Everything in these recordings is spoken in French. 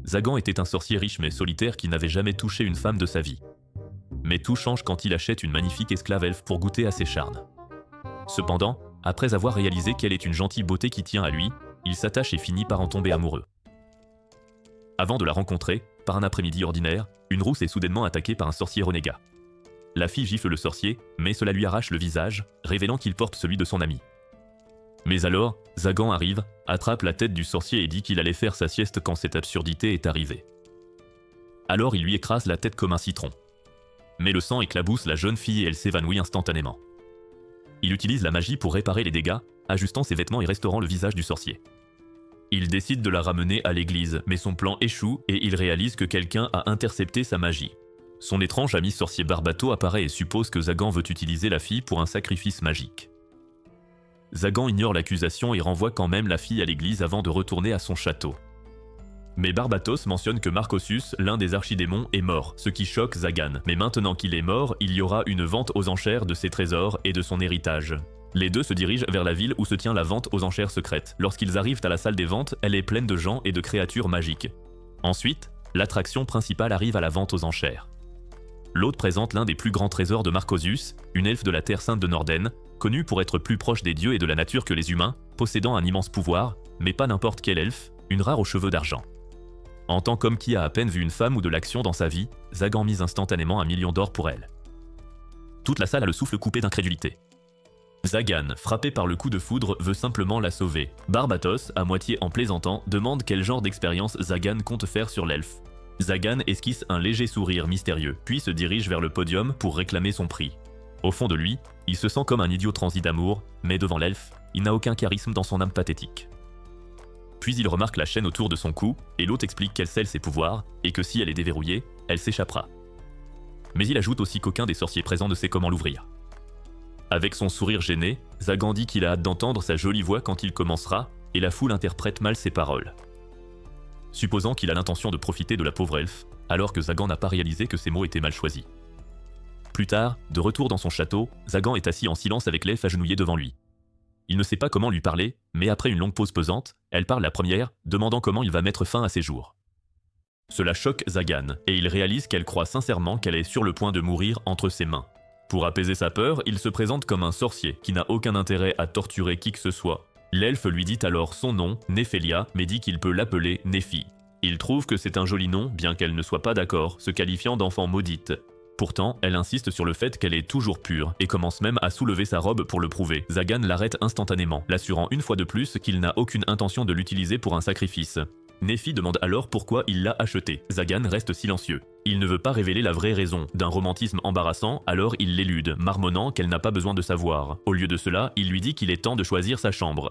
Zagan était un sorcier riche mais solitaire qui n'avait jamais touché une femme de sa vie. Mais tout change quand il achète une magnifique esclave elfe pour goûter à ses charmes. Cependant, après avoir réalisé qu'elle est une gentille beauté qui tient à lui, il s'attache et finit par en tomber amoureux. Avant de la rencontrer, par un après-midi ordinaire, une rousse est soudainement attaquée par un sorcier renégat. La fille gifle le sorcier, mais cela lui arrache le visage, révélant qu'il porte celui de son ami. Mais alors, Zagan arrive, attrape la tête du sorcier et dit qu'il allait faire sa sieste quand cette absurdité est arrivée. Alors il lui écrase la tête comme un citron. Mais le sang éclabousse la jeune fille et elle s'évanouit instantanément. Il utilise la magie pour réparer les dégâts, ajustant ses vêtements et restaurant le visage du sorcier. Il décide de la ramener à l'église, mais son plan échoue et il réalise que quelqu'un a intercepté sa magie. Son étrange ami sorcier Barbato apparaît et suppose que Zagan veut utiliser la fille pour un sacrifice magique. Zagan ignore l'accusation et renvoie quand même la fille à l'église avant de retourner à son château. Mais Barbatos mentionne que Marcosus, l'un des archidémons, est mort, ce qui choque Zagan. Mais maintenant qu'il est mort, il y aura une vente aux enchères de ses trésors et de son héritage. Les deux se dirigent vers la ville où se tient la vente aux enchères secrète. Lorsqu'ils arrivent à la salle des ventes, elle est pleine de gens et de créatures magiques. Ensuite, l'attraction principale arrive à la vente aux enchères. L'hôte présente l'un des plus grands trésors de Marcosus, une elfe de la Terre Sainte de Norden, connue pour être plus proche des dieux et de la nature que les humains, possédant un immense pouvoir, mais pas n'importe quelle elfe, une rare aux cheveux d'argent. En tant qu'homme qui a à peine vu une femme ou de l'action dans sa vie, Zagan mise instantanément 1 million d'or pour elle. Toute la salle a le souffle coupé d'incrédulité. Zagan, frappé par le coup de foudre, veut simplement la sauver. Barbatos, à moitié en plaisantant, demande quel genre d'expérience Zagan compte faire sur l'elfe. Zagan esquisse un léger sourire mystérieux, puis se dirige vers le podium pour réclamer son prix. Au fond de lui, il se sent comme un idiot transi d'amour, mais devant l'elfe, il n'a aucun charisme dans son âme pathétique. Puis il remarque la chaîne autour de son cou, et l'hôte explique qu'elle scelle ses pouvoirs, et que si elle est déverrouillée, elle s'échappera. Mais il ajoute aussi qu'aucun des sorciers présents ne sait comment l'ouvrir. Avec son sourire gêné, Zagan dit qu'il a hâte d'entendre sa jolie voix quand il commencera, et la foule interprète mal ses paroles. Supposant qu'il a l'intention de profiter de la pauvre elfe, alors que Zagan n'a pas réalisé que ses mots étaient mal choisis. Plus tard, de retour dans son château, Zagan est assis en silence avec l'elfe agenouillée devant lui. Il ne sait pas comment lui parler, mais après une longue pause pesante, elle parle la première, demandant comment il va mettre fin à ses jours. Cela choque Zagan, et il réalise qu'elle croit sincèrement qu'elle est sur le point de mourir entre ses mains. Pour apaiser sa peur, il se présente comme un sorcier qui n'a aucun intérêt à torturer qui que ce soit. L'elfe lui dit alors son nom, Néphélia, mais dit qu'il peut l'appeler Néphi. Il trouve que c'est un joli nom, bien qu'elle ne soit pas d'accord, se qualifiant d'enfant maudite. Pourtant, elle insiste sur le fait qu'elle est toujours pure, et commence même à soulever sa robe pour le prouver. Zagan l'arrête instantanément, l'assurant une fois de plus qu'il n'a aucune intention de l'utiliser pour un sacrifice. Néphi demande alors pourquoi il l'a acheté. Zagan reste silencieux. Il ne veut pas révéler la vraie raison. D'un romantisme embarrassant, alors il l'élude, marmonnant qu'elle n'a pas besoin de savoir. Au lieu de cela, il lui dit qu'il est temps de choisir sa chambre.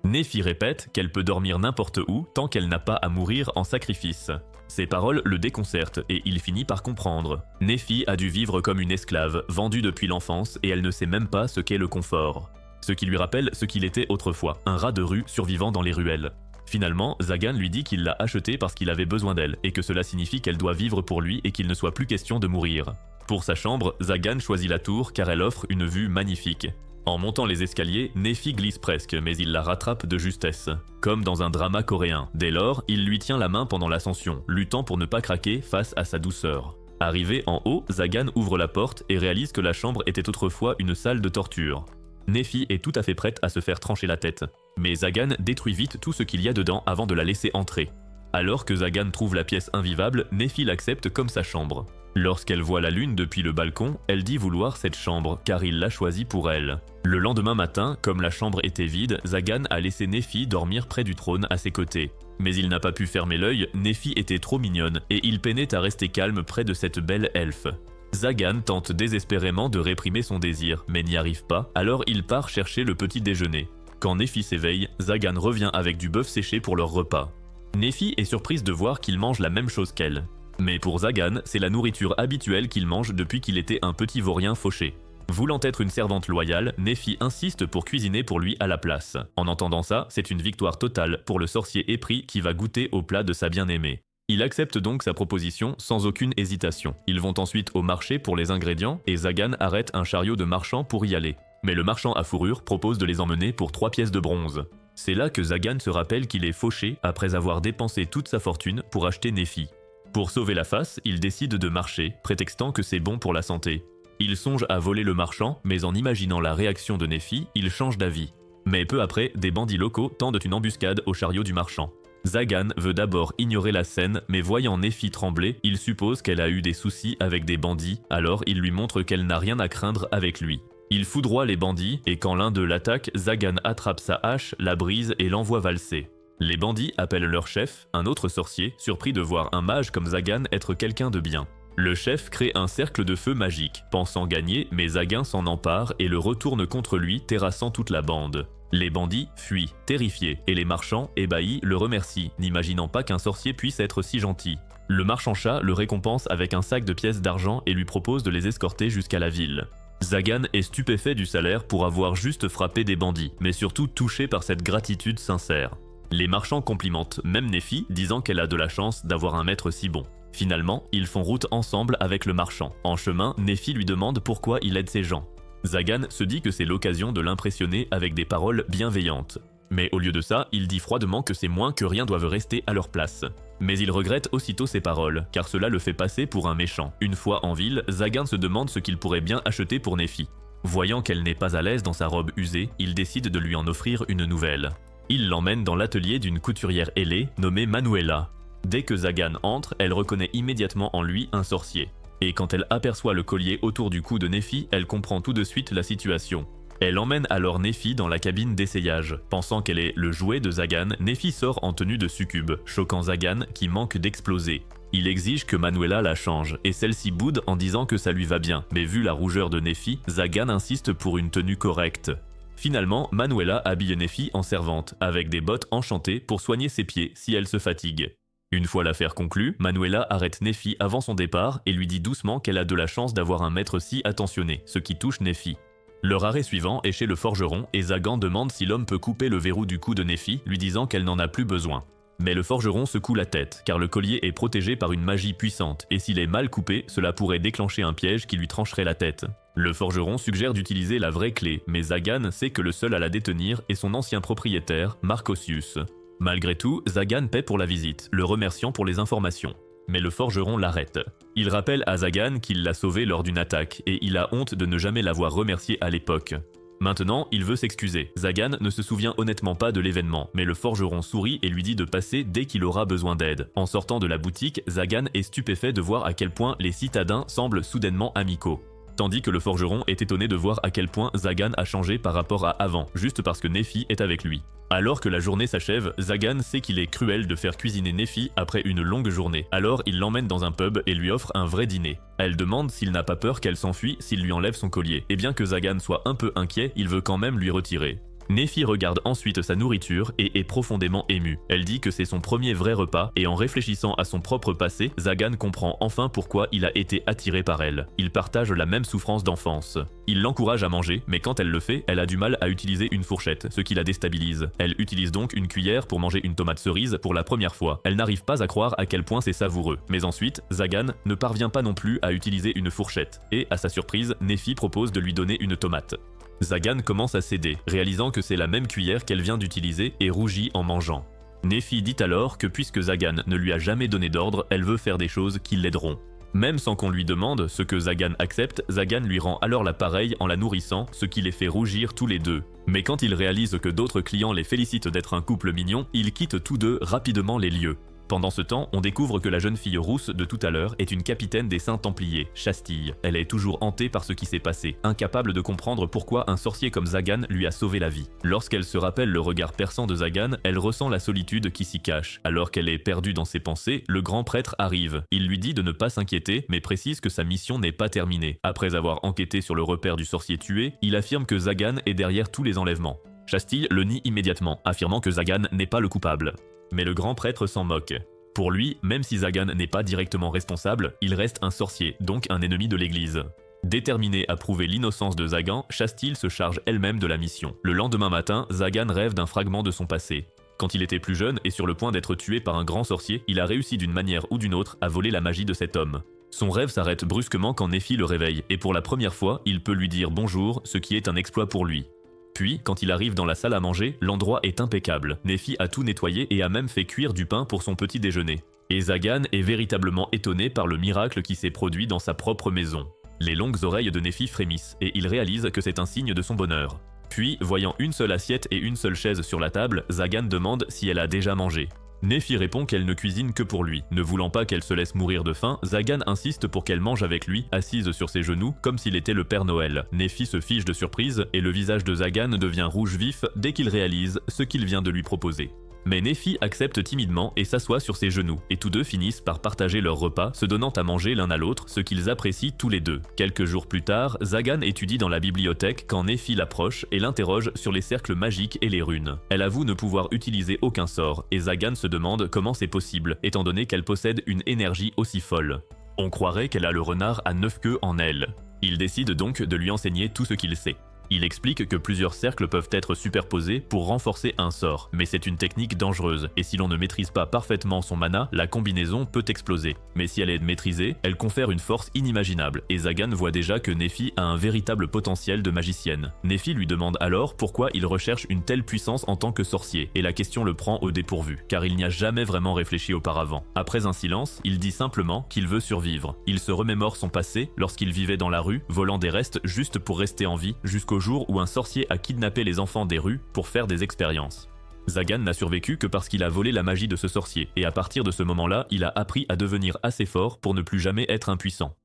Néphi répète qu'elle peut dormir n'importe où tant qu'elle n'a pas à mourir en sacrifice. Ces paroles le déconcertent et il finit par comprendre. Néphi a dû vivre comme une esclave, vendue depuis l'enfance et elle ne sait même pas ce qu'est le confort. Ce qui lui rappelle ce qu'il était autrefois, un rat de rue survivant dans les ruelles. Finalement, Zagan lui dit qu'il l'a achetée parce qu'il avait besoin d'elle et que cela signifie qu'elle doit vivre pour lui et qu'il ne soit plus question de mourir. Pour sa chambre, Zagan choisit la tour car elle offre une vue magnifique. En montant les escaliers, Néphi glisse presque, mais il la rattrape de justesse. Comme dans un drama coréen. Dès lors, il lui tient la main pendant l'ascension, luttant pour ne pas craquer face à sa douceur. Arrivé en haut, Zagan ouvre la porte et réalise que la chambre était autrefois une salle de torture. Néphi est tout à fait prête à se faire trancher la tête. Mais Zagan détruit vite tout ce qu'il y a dedans avant de la laisser entrer. Alors que Zagan trouve la pièce invivable, Néphi l'accepte comme sa chambre. Lorsqu'elle voit la lune depuis le balcon, elle dit vouloir cette chambre, car il l'a choisie pour elle. Le lendemain matin, comme la chambre était vide, Zagan a laissé Néphi dormir près du trône à ses côtés. Mais il n'a pas pu fermer l'œil, Néphi était trop mignonne, et il peinait à rester calme près de cette belle elfe. Zagan tente désespérément de réprimer son désir, mais n'y arrive pas, alors il part chercher le petit déjeuner. Quand Néphi s'éveille, Zagan revient avec du bœuf séché pour leur repas. Néphi est surprise de voir qu'il mange la même chose qu'elle. Mais pour Zagan, c'est la nourriture habituelle qu'il mange depuis qu'il était un petit vaurien fauché. Voulant être une servante loyale, Néphi insiste pour cuisiner pour lui à la place. En entendant ça, c'est une victoire totale pour le sorcier épris qui va goûter au plat de sa bien-aimée. Il accepte donc sa proposition sans aucune hésitation. Ils vont ensuite au marché pour les ingrédients et Zagan arrête un chariot de marchand pour y aller. Mais le marchand à fourrure propose de les emmener pour 3 pièces de bronze. C'est là que Zagan se rappelle qu'il est fauché après avoir dépensé toute sa fortune pour acheter Néphi. Pour sauver la face, il décide de marcher, prétextant que c'est bon pour la santé. Il songe à voler le marchand, mais en imaginant la réaction de Néphi, il change d'avis. Mais peu après, des bandits locaux tendent une embuscade au chariot du marchand. Zagan veut d'abord ignorer la scène, mais voyant Néphi trembler, il suppose qu'elle a eu des soucis avec des bandits, alors il lui montre qu'elle n'a rien à craindre avec lui. Il foudroie les bandits, et quand l'un d'eux l'attaque, Zagan attrape sa hache, la brise et l'envoie valser. Les bandits appellent leur chef, un autre sorcier, surpris de voir un mage comme Zagan être quelqu'un de bien. Le chef crée un cercle de feu magique, pensant gagner, mais Zagan s'en empare et le retourne contre lui, terrassant toute la bande. Les bandits fuient, terrifiés, et les marchands, ébahis, le remercient, n'imaginant pas qu'un sorcier puisse être si gentil. Le marchand-chat le récompense avec un sac de pièces d'argent et lui propose de les escorter jusqu'à la ville. Zagan est stupéfait du salaire pour avoir juste frappé des bandits, mais surtout touché par cette gratitude sincère. Les marchands complimentent même Néphi, disant qu'elle a de la chance d'avoir un maître si bon. Finalement, ils font route ensemble avec le marchand. En chemin, Néphi lui demande pourquoi il aide ces gens. Zagan se dit que c'est l'occasion de l'impressionner avec des paroles bienveillantes. Mais au lieu de ça, il dit froidement que c'est moins que rien doivent rester à leur place. Mais il regrette aussitôt ses paroles, car cela le fait passer pour un méchant. Une fois en ville, Zagan se demande ce qu'il pourrait bien acheter pour Néphi. Voyant qu'elle n'est pas à l'aise dans sa robe usée, il décide de lui en offrir une nouvelle. Il l'emmène dans l'atelier d'une couturière ailée nommée Manuela. Dès que Zagan entre, elle reconnaît immédiatement en lui un sorcier. Et quand elle aperçoit le collier autour du cou de Néphi, elle comprend tout de suite la situation. Elle emmène alors Néphi dans la cabine d'essayage. Pensant qu'elle est le jouet de Zagan, Néphi sort en tenue de succube, choquant Zagan qui manque d'exploser. Il exige que Manuela la change, et celle-ci boude en disant que ça lui va bien, mais vu la rougeur de Néphi, Zagan insiste pour une tenue correcte. Finalement, Manuela habille Néphi en servante, avec des bottes enchantées pour soigner ses pieds si elle se fatigue. Une fois l'affaire conclue, Manuela arrête Néphi avant son départ et lui dit doucement qu'elle a de la chance d'avoir un maître si attentionné, ce qui touche Néphi. Leur arrêt suivant est chez le forgeron et Zagan demande si l'homme peut couper le verrou du cou de Néphi, lui disant qu'elle n'en a plus besoin. Mais le forgeron secoue la tête, car le collier est protégé par une magie puissante, et s'il est mal coupé, cela pourrait déclencher un piège qui lui trancherait la tête. Le forgeron suggère d'utiliser la vraie clé, mais Zagan sait que le seul à la détenir est son ancien propriétaire, Marcosius. Malgré tout, Zagan paie pour la visite, le remerciant pour les informations. Mais le forgeron l'arrête. Il rappelle à Zagan qu'il l'a sauvé lors d'une attaque, et il a honte de ne jamais l'avoir remercié à l'époque. Maintenant, il veut s'excuser. Zagan ne se souvient honnêtement pas de l'événement, mais le forgeron sourit et lui dit de passer dès qu'il aura besoin d'aide. En sortant de la boutique, Zagan est stupéfait de voir à quel point les citadins semblent soudainement amicaux. Tandis que le forgeron est étonné de voir à quel point Zagan a changé par rapport à avant, juste parce que Néphi est avec lui. Alors que la journée s'achève, Zagan sait qu'il est cruel de faire cuisiner Néphi après une longue journée. Alors il l'emmène dans un pub et lui offre un vrai dîner. Elle demande s'il n'a pas peur qu'elle s'enfuit s'il lui enlève son collier. Et bien que Zagan soit un peu inquiet, il veut quand même lui retirer. Néphi regarde ensuite sa nourriture et est profondément émue. Elle dit que c'est son premier vrai repas et en réfléchissant à son propre passé, Zagan comprend enfin pourquoi il a été attiré par elle. Ils partagent la même souffrance d'enfance. Il l'encourage à manger, mais quand elle le fait, elle a du mal à utiliser une fourchette, ce qui la déstabilise. Elle utilise donc une cuillère pour manger une tomate cerise pour la première fois. Elle n'arrive pas à croire à quel point c'est savoureux. Mais ensuite, Zagan ne parvient pas non plus à utiliser une fourchette. Et à sa surprise, Néphi propose de lui donner une tomate. Zagan commence à céder, réalisant que c'est la même cuillère qu'elle vient d'utiliser et rougit en mangeant. Néphi dit alors que puisque Zagan ne lui a jamais donné d'ordre, elle veut faire des choses qui l'aideront. Même sans qu'on lui demande, ce que Zagan accepte, Zagan lui rend alors l'appareil en la nourrissant, ce qui les fait rougir tous les deux. Mais quand il réalise que d'autres clients les félicitent d'être un couple mignon, ils quittent tous deux rapidement les lieux. Pendant ce temps, on découvre que la jeune fille rousse de tout à l'heure est une capitaine des Saints Templiers, Chastille. Elle est toujours hantée par ce qui s'est passé, incapable de comprendre pourquoi un sorcier comme Zagan lui a sauvé la vie. Lorsqu'elle se rappelle le regard perçant de Zagan, elle ressent la solitude qui s'y cache. Alors qu'elle est perdue dans ses pensées, le grand prêtre arrive. Il lui dit de ne pas s'inquiéter, mais précise que sa mission n'est pas terminée. Après avoir enquêté sur le repère du sorcier tué, il affirme que Zagan est derrière tous les enlèvements. Chastille le nie immédiatement, affirmant que Zagan n'est pas le coupable. Mais le grand prêtre s'en moque. Pour lui, même si Zagan n'est pas directement responsable, il reste un sorcier, donc un ennemi de l'église. Déterminée à prouver l'innocence de Zagan, Chastille se charge elle-même de la mission. Le lendemain matin, Zagan rêve d'un fragment de son passé. Quand il était plus jeune et sur le point d'être tué par un grand sorcier, il a réussi d'une manière ou d'une autre à voler la magie de cet homme. Son rêve s'arrête brusquement quand Néphi le réveille, et pour la première fois, il peut lui dire bonjour, ce qui est un exploit pour lui. Puis, quand il arrive dans la salle à manger, l'endroit est impeccable. Nephi a tout nettoyé et a même fait cuire du pain pour son petit déjeuner. Et Zagan est véritablement étonné par le miracle qui s'est produit dans sa propre maison. Les longues oreilles de Nephi frémissent et il réalise que c'est un signe de son bonheur. Puis, voyant une seule assiette et une seule chaise sur la table, Zagan demande si elle a déjà mangé. Nephi répond qu'elle ne cuisine que pour lui. Ne voulant pas qu'elle se laisse mourir de faim, Zagan insiste pour qu'elle mange avec lui, assise sur ses genoux, comme s'il était le Père Noël. Nephi se fiche de surprise et le visage de Zagan devient rouge vif dès qu'il réalise ce qu'il vient de lui proposer. Mais Nephi accepte timidement et s'assoit sur ses genoux, et tous deux finissent par partager leur repas, se donnant à manger l'un à l'autre, ce qu'ils apprécient tous les deux. Quelques jours plus tard, Zagan étudie dans la bibliothèque quand Nephi l'approche et l'interroge sur les cercles magiques et les runes. Elle avoue ne pouvoir utiliser aucun sort, et Zagan se demande comment c'est possible, étant donné qu'elle possède une énergie aussi folle. On croirait qu'elle a le renard à 9 queues en elle. Il décide donc de lui enseigner tout ce qu'il sait. Il explique que plusieurs cercles peuvent être superposés pour renforcer un sort, mais c'est une technique dangereuse, et si l'on ne maîtrise pas parfaitement son mana, la combinaison peut exploser. Mais si elle est maîtrisée, elle confère une force inimaginable, et Zagan voit déjà que Nephi a un véritable potentiel de magicienne. Nephi lui demande alors pourquoi il recherche une telle puissance en tant que sorcier, et la question le prend au dépourvu, car il n'y a jamais vraiment réfléchi auparavant. Après un silence, il dit simplement qu'il veut survivre. Il se remémore son passé, lorsqu'il vivait dans la rue, volant des restes juste pour rester en vie, jusqu'au jour où un sorcier a kidnappé les enfants des rues pour faire des expériences. Zagan n'a survécu que parce qu'il a volé la magie de ce sorcier, et à partir de ce moment-là, il a appris à devenir assez fort pour ne plus jamais être impuissant.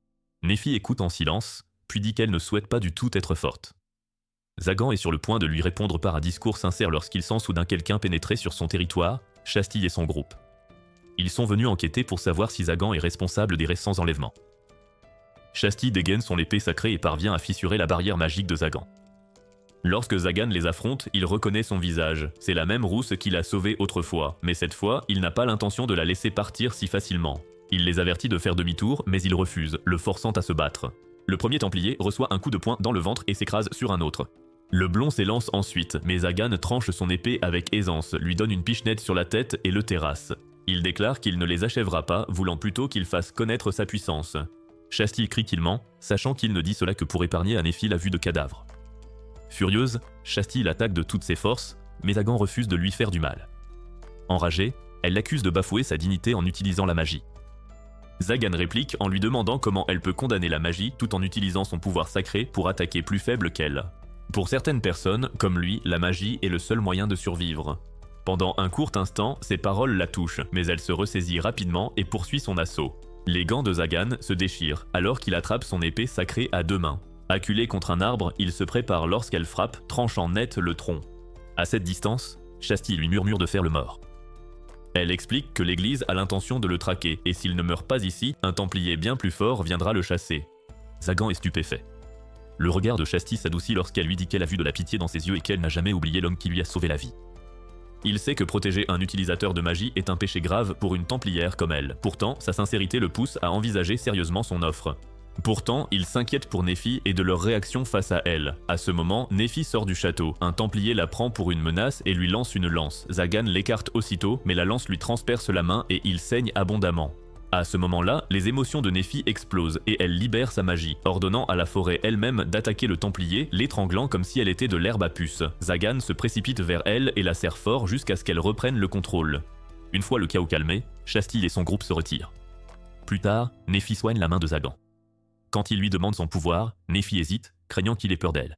Nephi écoute en silence, puis dit qu'elle ne souhaite pas du tout être forte. Zagan est sur le point de lui répondre par un discours sincère lorsqu'il sent soudain quelqu'un pénétrer sur son territoire, Shasti et son groupe. Ils sont venus enquêter pour savoir si Zagan est responsable des récents enlèvements. Shasti dégaine son épée sacrée et parvient à fissurer la barrière magique de Zagan. Lorsque Zagan les affronte, il reconnaît son visage. C'est la même rousse qui l'a sauvé autrefois, mais cette fois, il n'a pas l'intention de la laisser partir si facilement. Il les avertit de faire demi-tour, mais ils refusent, le forçant à se battre. Le premier Templier reçoit un coup de poing dans le ventre et s'écrase sur un autre. Le blond s'élance ensuite, mais Zagan tranche son épée avec aisance, lui donne une pichenette sur la tête et le terrasse. Il déclare qu'il ne les achèvera pas, voulant plutôt qu'il fasse connaître sa puissance. Shasti crie qu'il ment, sachant qu'il ne dit cela que pour épargner à Nephi la vue de cadavre. Furieuse, Shasti l'attaque de toutes ses forces, mais Zagan refuse de lui faire du mal. Enragée, elle l'accuse de bafouer sa dignité en utilisant la magie. Zagan réplique en lui demandant comment elle peut condamner la magie tout en utilisant son pouvoir sacré pour attaquer plus faible qu'elle. Pour certaines personnes, comme lui, la magie est le seul moyen de survivre. Pendant un court instant, ses paroles la touchent, mais elle se ressaisit rapidement et poursuit son assaut. Les gants de Zagan se déchirent alors qu'il attrape son épée sacrée à deux mains. Acculé contre un arbre, il se prépare lorsqu'elle frappe, tranchant net le tronc. À cette distance, Shasti lui murmure de faire le mort. Elle explique que l'église a l'intention de le traquer, et s'il ne meurt pas ici, un templier bien plus fort viendra le chasser. Zagan est stupéfait. Le regard de Shasti s'adoucit lorsqu'elle lui dit qu'elle a vu de la pitié dans ses yeux et qu'elle n'a jamais oublié l'homme qui lui a sauvé la vie. Il sait que protéger un utilisateur de magie est un péché grave pour une templière comme elle. Pourtant, sa sincérité le pousse à envisager sérieusement son offre. Pourtant, il s'inquiète pour Nephi et de leur réaction face à elle. À ce moment, Nephi sort du château. Un templier la prend pour une menace et lui lance une lance. Zagan l'écarte aussitôt, mais la lance lui transperce la main et il saigne abondamment. À ce moment-là, les émotions de Nephi explosent et elle libère sa magie, ordonnant à la forêt elle-même d'attaquer le templier, l'étranglant comme si elle était de l'herbe à puce. Zagan se précipite vers elle et la serre fort jusqu'à ce qu'elle reprenne le contrôle. Une fois le chaos calmé, Shasti et son groupe se retirent. Plus tard, Nephi soigne la main de Zagan. Quand il lui demande son pouvoir, Nephi hésite, craignant qu'il ait peur d'elle.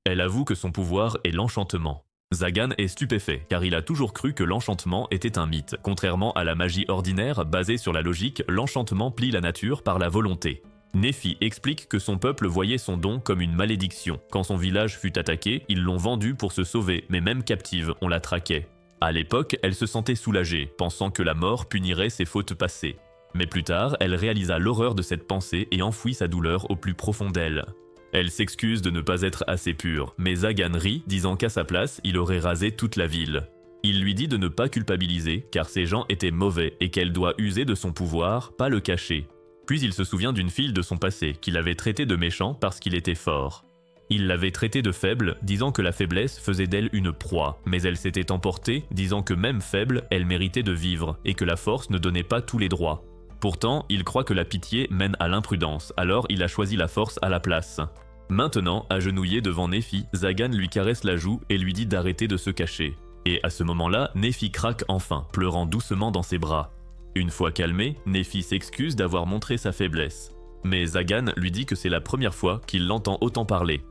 Elle avoue que son pouvoir est l'enchantement. Zagan est stupéfait, car il a toujours cru que l'enchantement était un mythe. Contrairement à la magie ordinaire, basée sur la logique, l'enchantement plie la nature par la volonté. Nephi explique que son peuple voyait son don comme une malédiction. Quand son village fut attaqué, ils l'ont vendue pour se sauver, mais même captive, on la traquait. À l'époque, elle se sentait soulagée, pensant que la mort punirait ses fautes passées. Mais plus tard, elle réalisa l'horreur de cette pensée et enfouit sa douleur au plus profond d'elle. Elle s'excuse de ne pas être assez pure, mais Zagan rit, disant qu'à sa place, il aurait rasé toute la ville. Il lui dit de ne pas culpabiliser, car ces gens étaient mauvais et qu'elle doit user de son pouvoir, pas le cacher. Puis il se souvient d'une fille de son passé, qu'il avait traité de méchant parce qu'il était fort. Il l'avait traitée de faible, disant que la faiblesse faisait d'elle une proie, mais elle s'était emportée, disant que même faible, elle méritait de vivre, et que la force ne donnait pas tous les droits. Pourtant, il croit que la pitié mène à l'imprudence, alors il a choisi la force à la place. Maintenant, agenouillé devant Nephi, Zagan lui caresse la joue et lui dit d'arrêter de se cacher. Et à ce moment-là, Nephi craque enfin, pleurant doucement dans ses bras. Une fois calmé, Nephi s'excuse d'avoir montré sa faiblesse. Mais Zagan lui dit que c'est la première fois qu'il l'entend autant parler.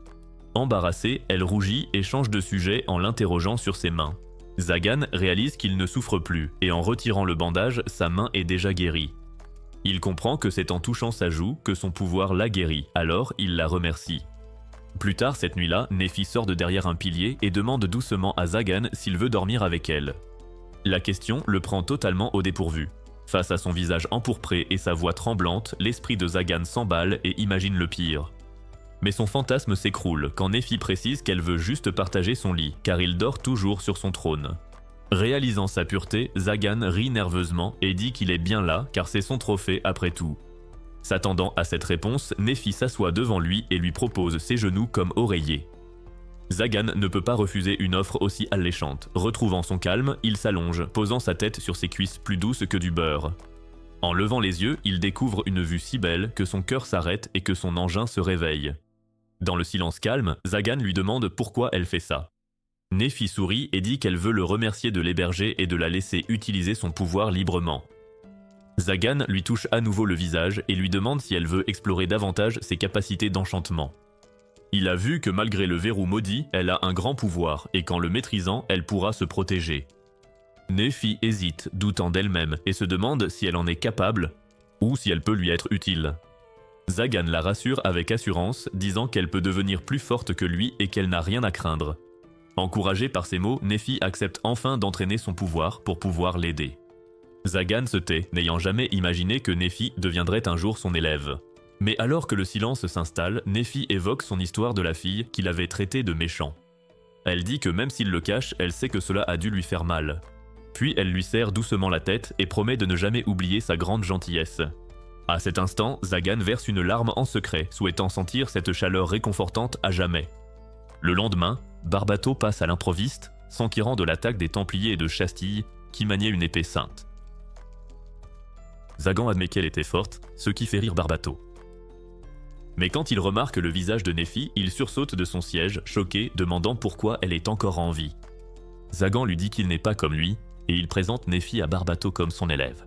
Embarrassée, elle rougit et change de sujet en l'interrogeant sur ses mains. Zagan réalise qu'il ne souffre plus, et en retirant le bandage, sa main est déjà guérie. Il comprend que c'est en touchant sa joue que son pouvoir l'a guérie, alors il la remercie. Plus tard cette nuit-là, Nephi sort de derrière un pilier et demande doucement à Zagan s'il veut dormir avec elle. La question le prend totalement au dépourvu. Face à son visage empourpré et sa voix tremblante, l'esprit de Zagan s'emballe et imagine le pire. Mais son fantasme s'écroule quand Nephi précise qu'elle veut juste partager son lit, car il dort toujours sur son trône. Réalisant sa pureté, Zagan rit nerveusement et dit qu'il est bien là car c'est son trophée après tout. S'attendant à cette réponse, Nephi s'assoit devant lui et lui propose ses genoux comme oreiller. Zagan ne peut pas refuser une offre aussi alléchante. Retrouvant son calme, il s'allonge, posant sa tête sur ses cuisses plus douces que du beurre. En levant les yeux, il découvre une vue si belle que son cœur s'arrête et que son engin se réveille. Dans le silence calme, Zagan lui demande pourquoi elle fait ça. Nephi sourit et dit qu'elle veut le remercier de l'héberger et de la laisser utiliser son pouvoir librement. Zagan lui touche à nouveau le visage et lui demande si elle veut explorer davantage ses capacités d'enchantement. Il a vu que malgré le verrou maudit, elle a un grand pouvoir et qu'en le maîtrisant, elle pourra se protéger. Nephi hésite, doutant d'elle-même, et se demande si elle en est capable ou si elle peut lui être utile. Zagan la rassure avec assurance, disant qu'elle peut devenir plus forte que lui et qu'elle n'a rien à craindre. Encouragé par ces mots, Nephi accepte enfin d'entraîner son pouvoir pour pouvoir l'aider. Zagan se tait, n'ayant jamais imaginé que Nephi deviendrait un jour son élève. Mais alors que le silence s'installe, Nephi évoque son histoire de la fille qu'il avait traitée de méchant. Elle dit que même s'il le cache, elle sait que cela a dû lui faire mal. Puis elle lui serre doucement la tête et promet de ne jamais oublier sa grande gentillesse. À cet instant, Zagan verse une larme en secret, souhaitant sentir cette chaleur réconfortante à jamais. Le lendemain, Barbato passe à l'improviste, s'enquérant de l'attaque des Templiers et de Chastille, qui maniaient une épée sainte. Zagan admet qu'elle était forte, ce qui fait rire Barbato. Mais quand il remarque le visage de Nephi, il sursaute de son siège, choqué, demandant pourquoi elle est encore en vie. Zagan lui dit qu'il n'est pas comme lui, et il présente Nephi à Barbato comme son élève.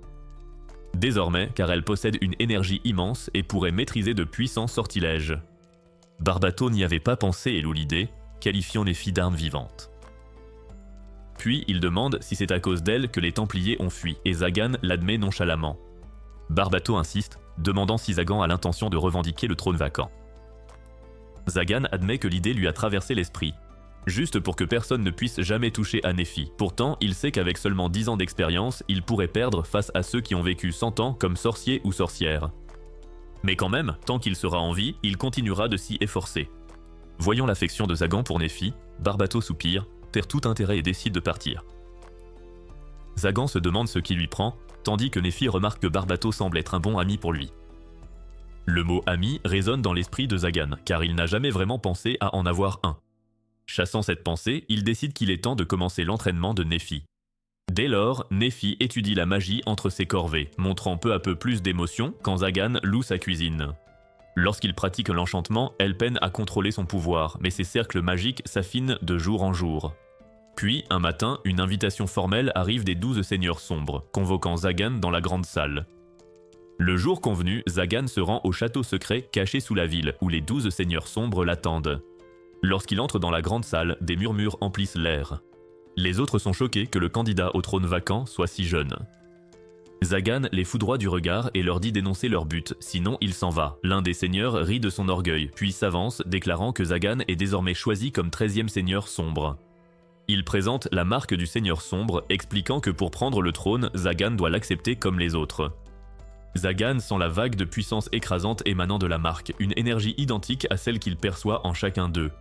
Désormais, car elle possède une énergie immense et pourrait maîtriser de puissants sortilèges. Barbato n'y avait pas pensé et loue l'idée, qualifiant Nephi d'arme vivante. Puis il demande si c'est à cause d'elle que les Templiers ont fui, et Zagan l'admet nonchalamment. Barbato insiste, demandant si Zagan a l'intention de revendiquer le trône vacant. Zagan admet que l'idée lui a traversé l'esprit, juste pour que personne ne puisse jamais toucher à Nephi. Pourtant, il sait qu'avec seulement 10 ans d'expérience, il pourrait perdre face à ceux qui ont vécu 100 ans comme sorciers ou sorcières. Mais quand même, tant qu'il sera en vie, il continuera de s'y efforcer. Voyant l'affection de Zagan pour Nephi, Barbato soupire, perd tout intérêt et décide de partir. Zagan se demande ce qui lui prend, tandis que Nephi remarque que Barbato semble être un bon ami pour lui. Le mot « ami » résonne dans l'esprit de Zagan, car il n'a jamais vraiment pensé à en avoir un. Chassant cette pensée, il décide qu'il est temps de commencer l'entraînement de Nephi. Dès lors, Nephi étudie la magie entre ses corvées, montrant peu à peu plus d'émotion quand Zagan loue sa cuisine. Lorsqu'il pratique l'enchantement, elle peine à contrôler son pouvoir, mais ses cercles magiques s'affinent de jour en jour. Puis, un matin, une invitation formelle arrive des 12 seigneurs sombres, convoquant Zagan dans la grande salle. Le jour convenu, Zagan se rend au château secret caché sous la ville, où les 12 seigneurs sombres l'attendent. Lorsqu'il entre dans la grande salle, des murmures emplissent l'air. Les autres sont choqués que le candidat au trône vacant soit si jeune. Zagan les foudroie du regard et leur dit d'énoncer leur but, sinon il s'en va. L'un des seigneurs rit de son orgueil, puis s'avance, déclarant que Zagan est désormais choisi comme 13e seigneur sombre. Il présente la marque du seigneur sombre, expliquant que pour prendre le trône, Zagan doit l'accepter comme les autres. Zagan sent la vague de puissance écrasante émanant de la marque, une énergie identique à celle qu'il perçoit en chacun d'eux.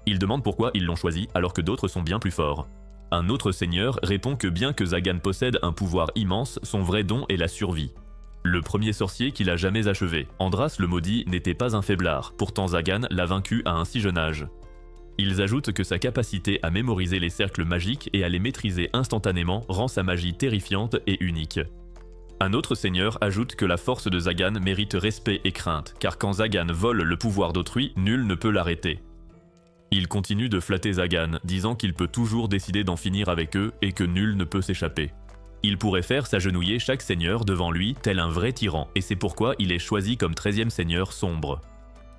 Il demande pourquoi ils l'ont choisi alors que d'autres sont bien plus forts. Un autre seigneur répond que bien que Zagan possède un pouvoir immense, son vrai don est la survie. Le premier sorcier qu'il a jamais achevé, Andras le Maudit, n'était pas un faiblard, pourtant Zagan l'a vaincu à un si jeune âge. Ils ajoutent que sa capacité à mémoriser les cercles magiques et à les maîtriser instantanément rend sa magie terrifiante et unique. Un autre seigneur ajoute que la force de Zagan mérite respect et crainte, car quand Zagan vole le pouvoir d'autrui, nul ne peut l'arrêter. Il continue de flatter Zagan, disant qu'il peut toujours décider d'en finir avec eux et que nul ne peut s'échapper. Il pourrait faire s'agenouiller chaque seigneur devant lui, tel un vrai tyran, et c'est pourquoi il est choisi comme 13e seigneur sombre.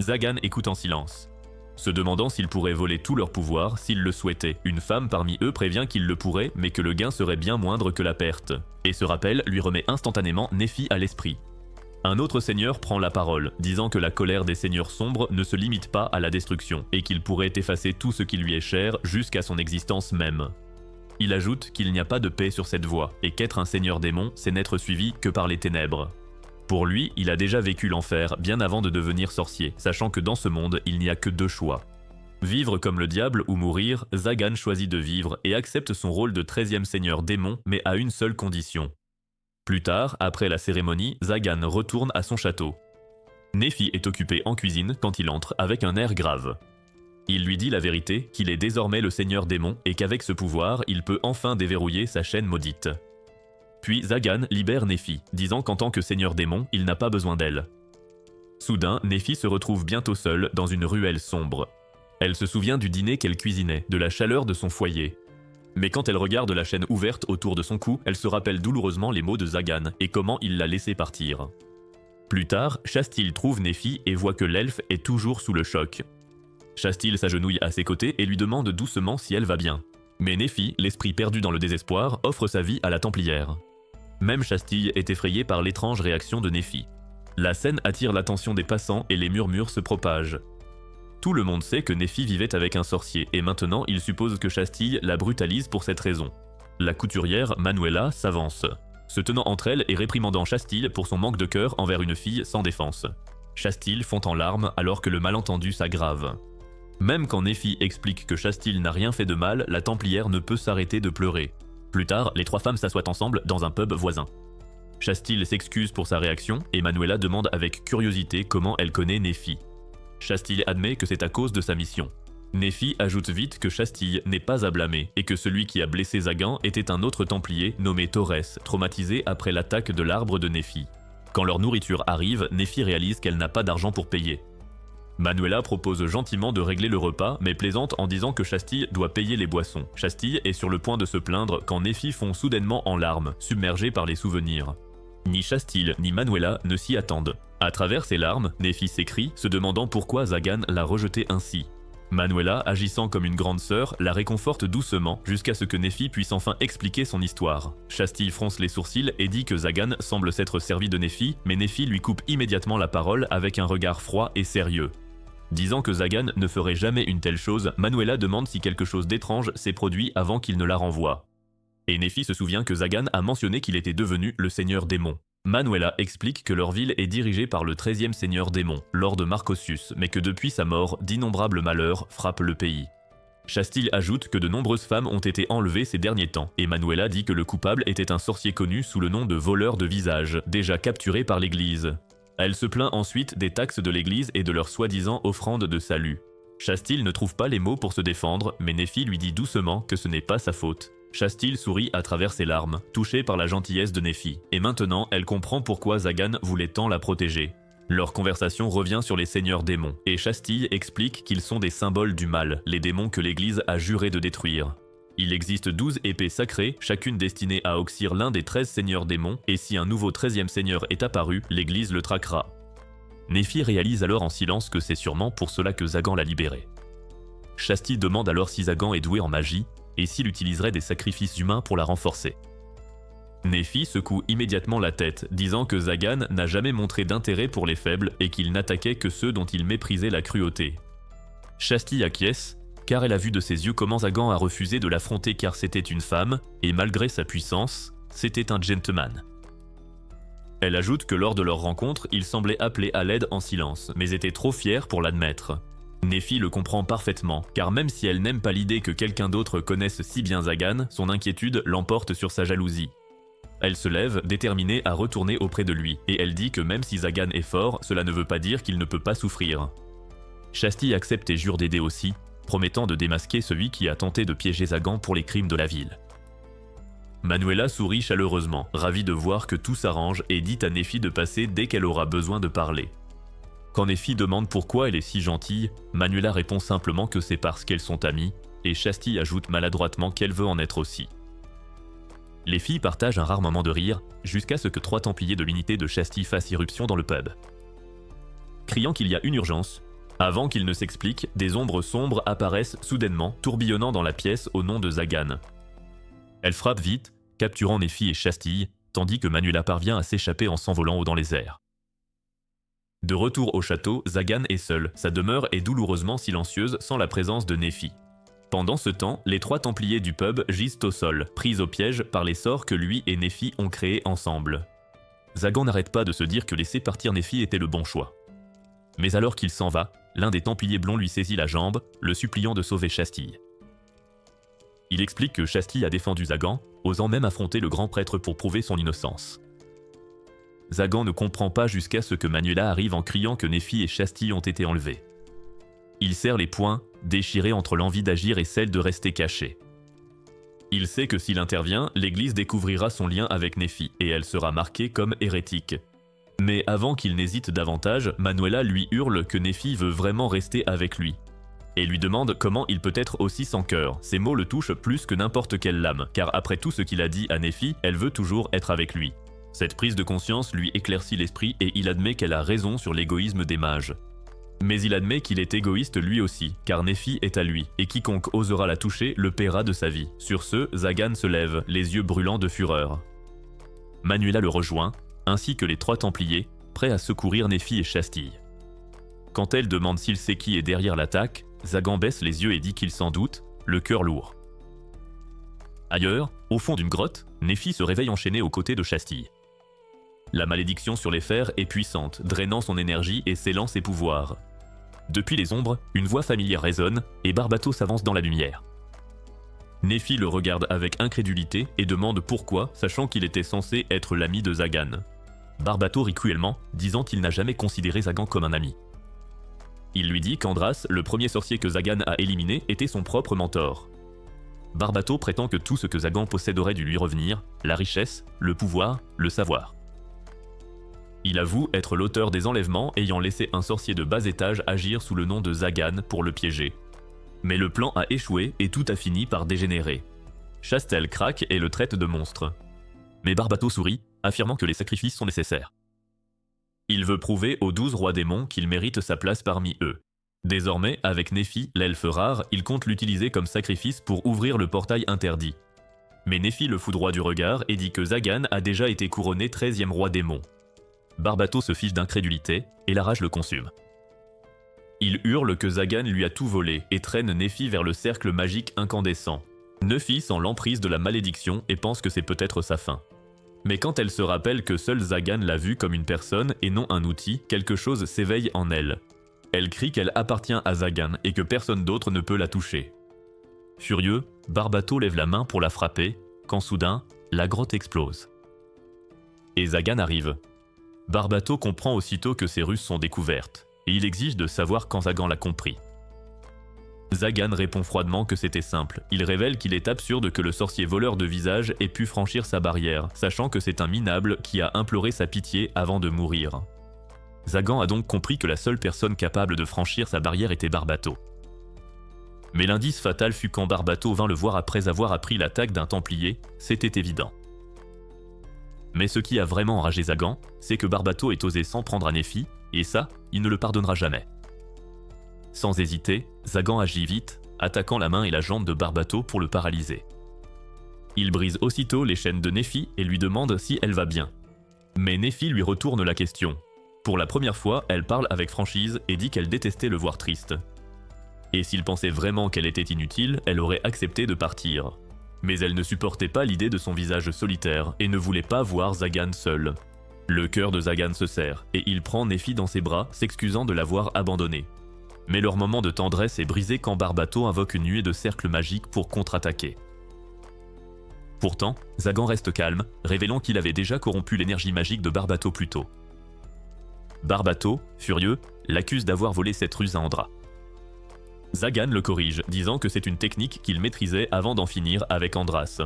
Zagan écoute en silence. Se demandant s'il pourrait voler tout leur pouvoir s'il le souhaitait. Une femme parmi eux prévient qu'il le pourrait, mais que le gain serait bien moindre que la perte. Et ce rappel lui remet instantanément Nephi à l'esprit. Un autre seigneur prend la parole, disant que la colère des seigneurs sombres ne se limite pas à la destruction, et qu'il pourrait effacer tout ce qui lui est cher jusqu'à son existence même. Il ajoute qu'il n'y a pas de paix sur cette voie, et qu'être un seigneur démon, c'est n'être suivi que par les ténèbres. Pour lui, il a déjà vécu l'enfer bien avant de devenir sorcier, sachant que dans ce monde, il n'y a que deux choix. Vivre comme le diable ou mourir, Zagan choisit de vivre et accepte son rôle de 13e seigneur démon, mais à une seule condition. Plus tard, après la cérémonie, Zagan retourne à son château. Nephi est occupé en cuisine quand il entre avec un air grave. Il lui dit la vérité, qu'il est désormais le seigneur démon et qu'avec ce pouvoir, il peut enfin déverrouiller sa chaîne maudite. Puis Zagan libère Nephi, disant qu'en tant que seigneur démon, il n'a pas besoin d'elle. Soudain, Nephi se retrouve bientôt seule dans une ruelle sombre. Elle se souvient du dîner qu'elle cuisinait, de la chaleur de son foyer. Mais quand elle regarde la chaîne ouverte autour de son cou, elle se rappelle douloureusement les mots de Zagan et comment il l'a laissé partir. Plus tard, Shastil trouve Nephi et voit que l'elfe est toujours sous le choc. Shastil s'agenouille à ses côtés et lui demande doucement si elle va bien. Mais Nephi, l'esprit perdu dans le désespoir, offre sa vie à la Templière. Même Shastil est effrayé par l'étrange réaction de Nephi. La scène attire l'attention des passants et les murmures se propagent. Tout le monde sait que Nephi vivait avec un sorcier et maintenant il suppose que Shastil la brutalise pour cette raison. La couturière Manuela s'avance, se tenant entre elles et réprimandant Shastil pour son manque de cœur envers une fille sans défense. Shastil fond en larmes alors que le malentendu s'aggrave. Même quand Nephi explique que Shastil n'a rien fait de mal, la Templière ne peut s'arrêter de pleurer. Plus tard, les trois femmes s'assoient ensemble dans un pub voisin. Shastil s'excuse pour sa réaction et Manuela demande avec curiosité comment elle connaît Nephi. Shastil admet que c'est à cause de sa mission. Nephi ajoute vite que Shastil n'est pas à blâmer et que celui qui a blessé Zagan était un autre Templier nommé Torres, traumatisé après l'attaque de l'arbre de Nephi. Quand leur nourriture arrive, Nephi réalise qu'elle n'a pas d'argent pour payer. Manuela propose gentiment de régler le repas, mais plaisante en disant que Shastil doit payer les boissons. Shastil est sur le point de se plaindre quand Nephi fond soudainement en larmes, submergée par les souvenirs. Ni Shastil ni Manuela ne s'y attendent. À travers ses larmes, Nephi s'écrie, se demandant pourquoi Zagan l'a rejetée ainsi. Manuela, agissant comme une grande sœur, la réconforte doucement jusqu'à ce que Nephi puisse enfin expliquer son histoire. Shastil fronce les sourcils et dit que Zagan semble s'être servi de Nephi, mais Nephi lui coupe immédiatement la parole avec un regard froid et sérieux. Disant que Zagan ne ferait jamais une telle chose, Manuela demande si quelque chose d'étrange s'est produit avant qu'il ne la renvoie. Et Nephi se souvient que Zagan a mentionné qu'il était devenu le seigneur démon. Manuela explique que leur ville est dirigée par le 13e seigneur démon, Lord Marcosius, mais que depuis sa mort, d'innombrables malheurs frappent le pays. Shastil ajoute que de nombreuses femmes ont été enlevées ces derniers temps, et Manuela dit que le coupable était un sorcier connu sous le nom de voleur de visage, déjà capturé par l'église. Elle se plaint ensuite des taxes de l'église et de leur soi-disant offrande de salut. Shastil ne trouve pas les mots pour se défendre, mais Nephi lui dit doucement que ce n'est pas sa faute. Shastil sourit à travers ses larmes, touchée par la gentillesse de Nephi, et maintenant elle comprend pourquoi Zagan voulait tant la protéger. Leur conversation revient sur les seigneurs démons, et Shastil explique qu'ils sont des symboles du mal, les démons que l'église a juré de détruire. Il existe 12 épées sacrées, chacune destinée à oxyre l'un des 13 seigneurs démons, et si un nouveau 13e seigneur est apparu, l'église le traquera. Nephi réalise alors en silence que c'est sûrement pour cela que Zagan l'a libéré. Shastil demande alors si Zagan est doué en magie, et s'il utiliserait des sacrifices humains pour la renforcer. Nephi secoue immédiatement la tête, disant que Zagan n'a jamais montré d'intérêt pour les faibles et qu'il n'attaquait que ceux dont il méprisait la cruauté. Shastil acquiesce, car elle a vu de ses yeux comment Zagan a refusé de l'affronter car c'était une femme, et malgré sa puissance, c'était un gentleman. Elle ajoute que lors de leur rencontre, il semblait appeler à l'aide en silence, mais était trop fier pour l'admettre. Nephi le comprend parfaitement, car même si elle n'aime pas l'idée que quelqu'un d'autre connaisse si bien Zagan, son inquiétude l'emporte sur sa jalousie. Elle se lève, déterminée à retourner auprès de lui, et elle dit que même si Zagan est fort, cela ne veut pas dire qu'il ne peut pas souffrir. Shastil accepte et jure d'aider aussi, promettant de démasquer celui qui a tenté de piéger Zagan pour les crimes de la ville. Manuela sourit chaleureusement, ravie de voir que tout s'arrange et dit à Nephi de passer dès qu'elle aura besoin de parler. Quand Nephi demande pourquoi elle est si gentille, Manuela répond simplement que c'est parce qu'elles sont amies, et Shasti ajoute maladroitement qu'elle veut en être aussi. Les filles partagent un rare moment de rire, jusqu'à ce que 3 templiers de l'unité de Shasti fassent irruption dans le pub. Criant qu'il y a une urgence, avant qu'il ne s'explique, des ombres sombres apparaissent soudainement, tourbillonnant dans la pièce au nom de Zagan. Elle frappe vite, capturant Nephi et Shasti, tandis que Manuela parvient à s'échapper en s'envolant haut dans les airs. De retour au château, Zagan est seul, sa demeure est douloureusement silencieuse sans la présence de Nephi. Pendant ce temps, les 3 templiers du pub gisent au sol, pris au piège par les sorts que lui et Nephi ont créés ensemble. Zagan n'arrête pas de se dire que laisser partir Nephi était le bon choix. Mais alors qu'il s'en va, l'un des templiers blonds lui saisit la jambe, le suppliant de sauver Shasti. Il explique que Shasti a défendu Zagan, osant même affronter le grand prêtre pour prouver son innocence. Zagan ne comprend pas jusqu'à ce que Manuela arrive en criant que Nephi et Shasti ont été enlevés. Il serre les poings, déchiré entre l'envie d'agir et celle de rester caché. Il sait que s'il intervient, l'église découvrira son lien avec Nephi et elle sera marquée comme hérétique. Mais avant qu'il n'hésite davantage, Manuela lui hurle que Nephi veut vraiment rester avec lui. Et lui demande comment il peut être aussi sans cœur. Ces mots le touchent plus que n'importe quelle lame, car après tout ce qu'il a dit à Nephi, elle veut toujours être avec lui. Cette prise de conscience lui éclaircit l'esprit et il admet qu'elle a raison sur l'égoïsme des mages. Mais il admet qu'il est égoïste lui aussi, car Nephi est à lui, et quiconque osera la toucher le paiera de sa vie. Sur ce, Zagan se lève, les yeux brûlants de fureur. Manuela le rejoint, ainsi que les 3 templiers, prêts à secourir Nephi et Shasti. Quand elle demande s'il sait qui est derrière l'attaque, Zagan baisse les yeux et dit qu'il s'en doute, le cœur lourd. Ailleurs, au fond d'une grotte, Nephi se réveille enchaîné aux côtés de Shasti. La malédiction sur les fers est puissante, drainant son énergie et scellant ses pouvoirs. Depuis les ombres, une voix familière résonne, et Barbato s'avance dans la lumière. Nephi le regarde avec incrédulité et demande pourquoi, sachant qu'il était censé être l'ami de Zagan. Barbato rit cruellement, disant qu'il n'a jamais considéré Zagan comme un ami. Il lui dit qu'Andras, le premier sorcier que Zagan a éliminé, était son propre mentor. Barbato prétend que tout ce que Zagan possède aurait dû lui revenir, la richesse, le pouvoir, le savoir. Il avoue être l'auteur des enlèvements ayant laissé un sorcier de bas étage agir sous le nom de Zagan pour le piéger. Mais le plan a échoué et tout a fini par dégénérer. Chastel craque et le traite de monstre. Mais Barbato sourit, affirmant que les sacrifices sont nécessaires. Il veut prouver aux 12 rois démons qu'il mérite sa place parmi eux. Désormais, avec Nephi, l'elfe rare, il compte l'utiliser comme sacrifice pour ouvrir le portail interdit. Mais Nephi le foudroie du regard et dit que Zagan a déjà été couronné 13e roi démon. Barbato se fiche d'incrédulité et la rage le consume. Il hurle que Zagan lui a tout volé et traîne Nephi vers le cercle magique incandescent. Nephi sent l'emprise de la malédiction et pense que c'est peut-être sa fin. Mais quand elle se rappelle que seul Zagan l'a vue comme une personne et non un outil, quelque chose s'éveille en elle. Elle crie qu'elle appartient à Zagan et que personne d'autre ne peut la toucher. Furieux, Barbato lève la main pour la frapper, quand soudain, la grotte explose. Et Zagan arrive. Barbato comprend aussitôt que ses ruses sont découvertes, et il exige de savoir quand Zagan l'a compris. Zagan répond froidement que c'était simple. Il révèle qu'il est absurde que le sorcier voleur de visage ait pu franchir sa barrière, sachant que c'est un minable qui a imploré sa pitié avant de mourir. Zagan a donc compris que la seule personne capable de franchir sa barrière était Barbato. Mais l'indice fatal fut quand Barbato vint le voir après avoir appris l'attaque d'un templier, c'était évident. Mais ce qui a vraiment enragé Zagan, c'est que Barbato ait osé s'en prendre à Nephi, et ça, il ne le pardonnera jamais. Sans hésiter, Zagan agit vite, attaquant la main et la jambe de Barbato pour le paralyser. Il brise aussitôt les chaînes de Nephi et lui demande si elle va bien. Mais Nephi lui retourne la question. Pour la première fois, elle parle avec franchise et dit qu'elle détestait le voir triste. Et s'il pensait vraiment qu'elle était inutile, elle aurait accepté de partir. Mais elle ne supportait pas l'idée de son visage solitaire et ne voulait pas voir Zagan seul. Le cœur de Zagan se serre et il prend Nephi dans ses bras, s'excusant de l'avoir abandonné. Mais leur moment de tendresse est brisé quand Barbato invoque une nuée de cercles magiques pour contre-attaquer. Pourtant, Zagan reste calme, révélant qu'il avait déjà corrompu l'énergie magique de Barbato plus tôt. Barbato, furieux, l'accuse d'avoir volé cette ruse à Andra. Zagan le corrige, disant que c'est une technique qu'il maîtrisait avant d'en finir avec Andras.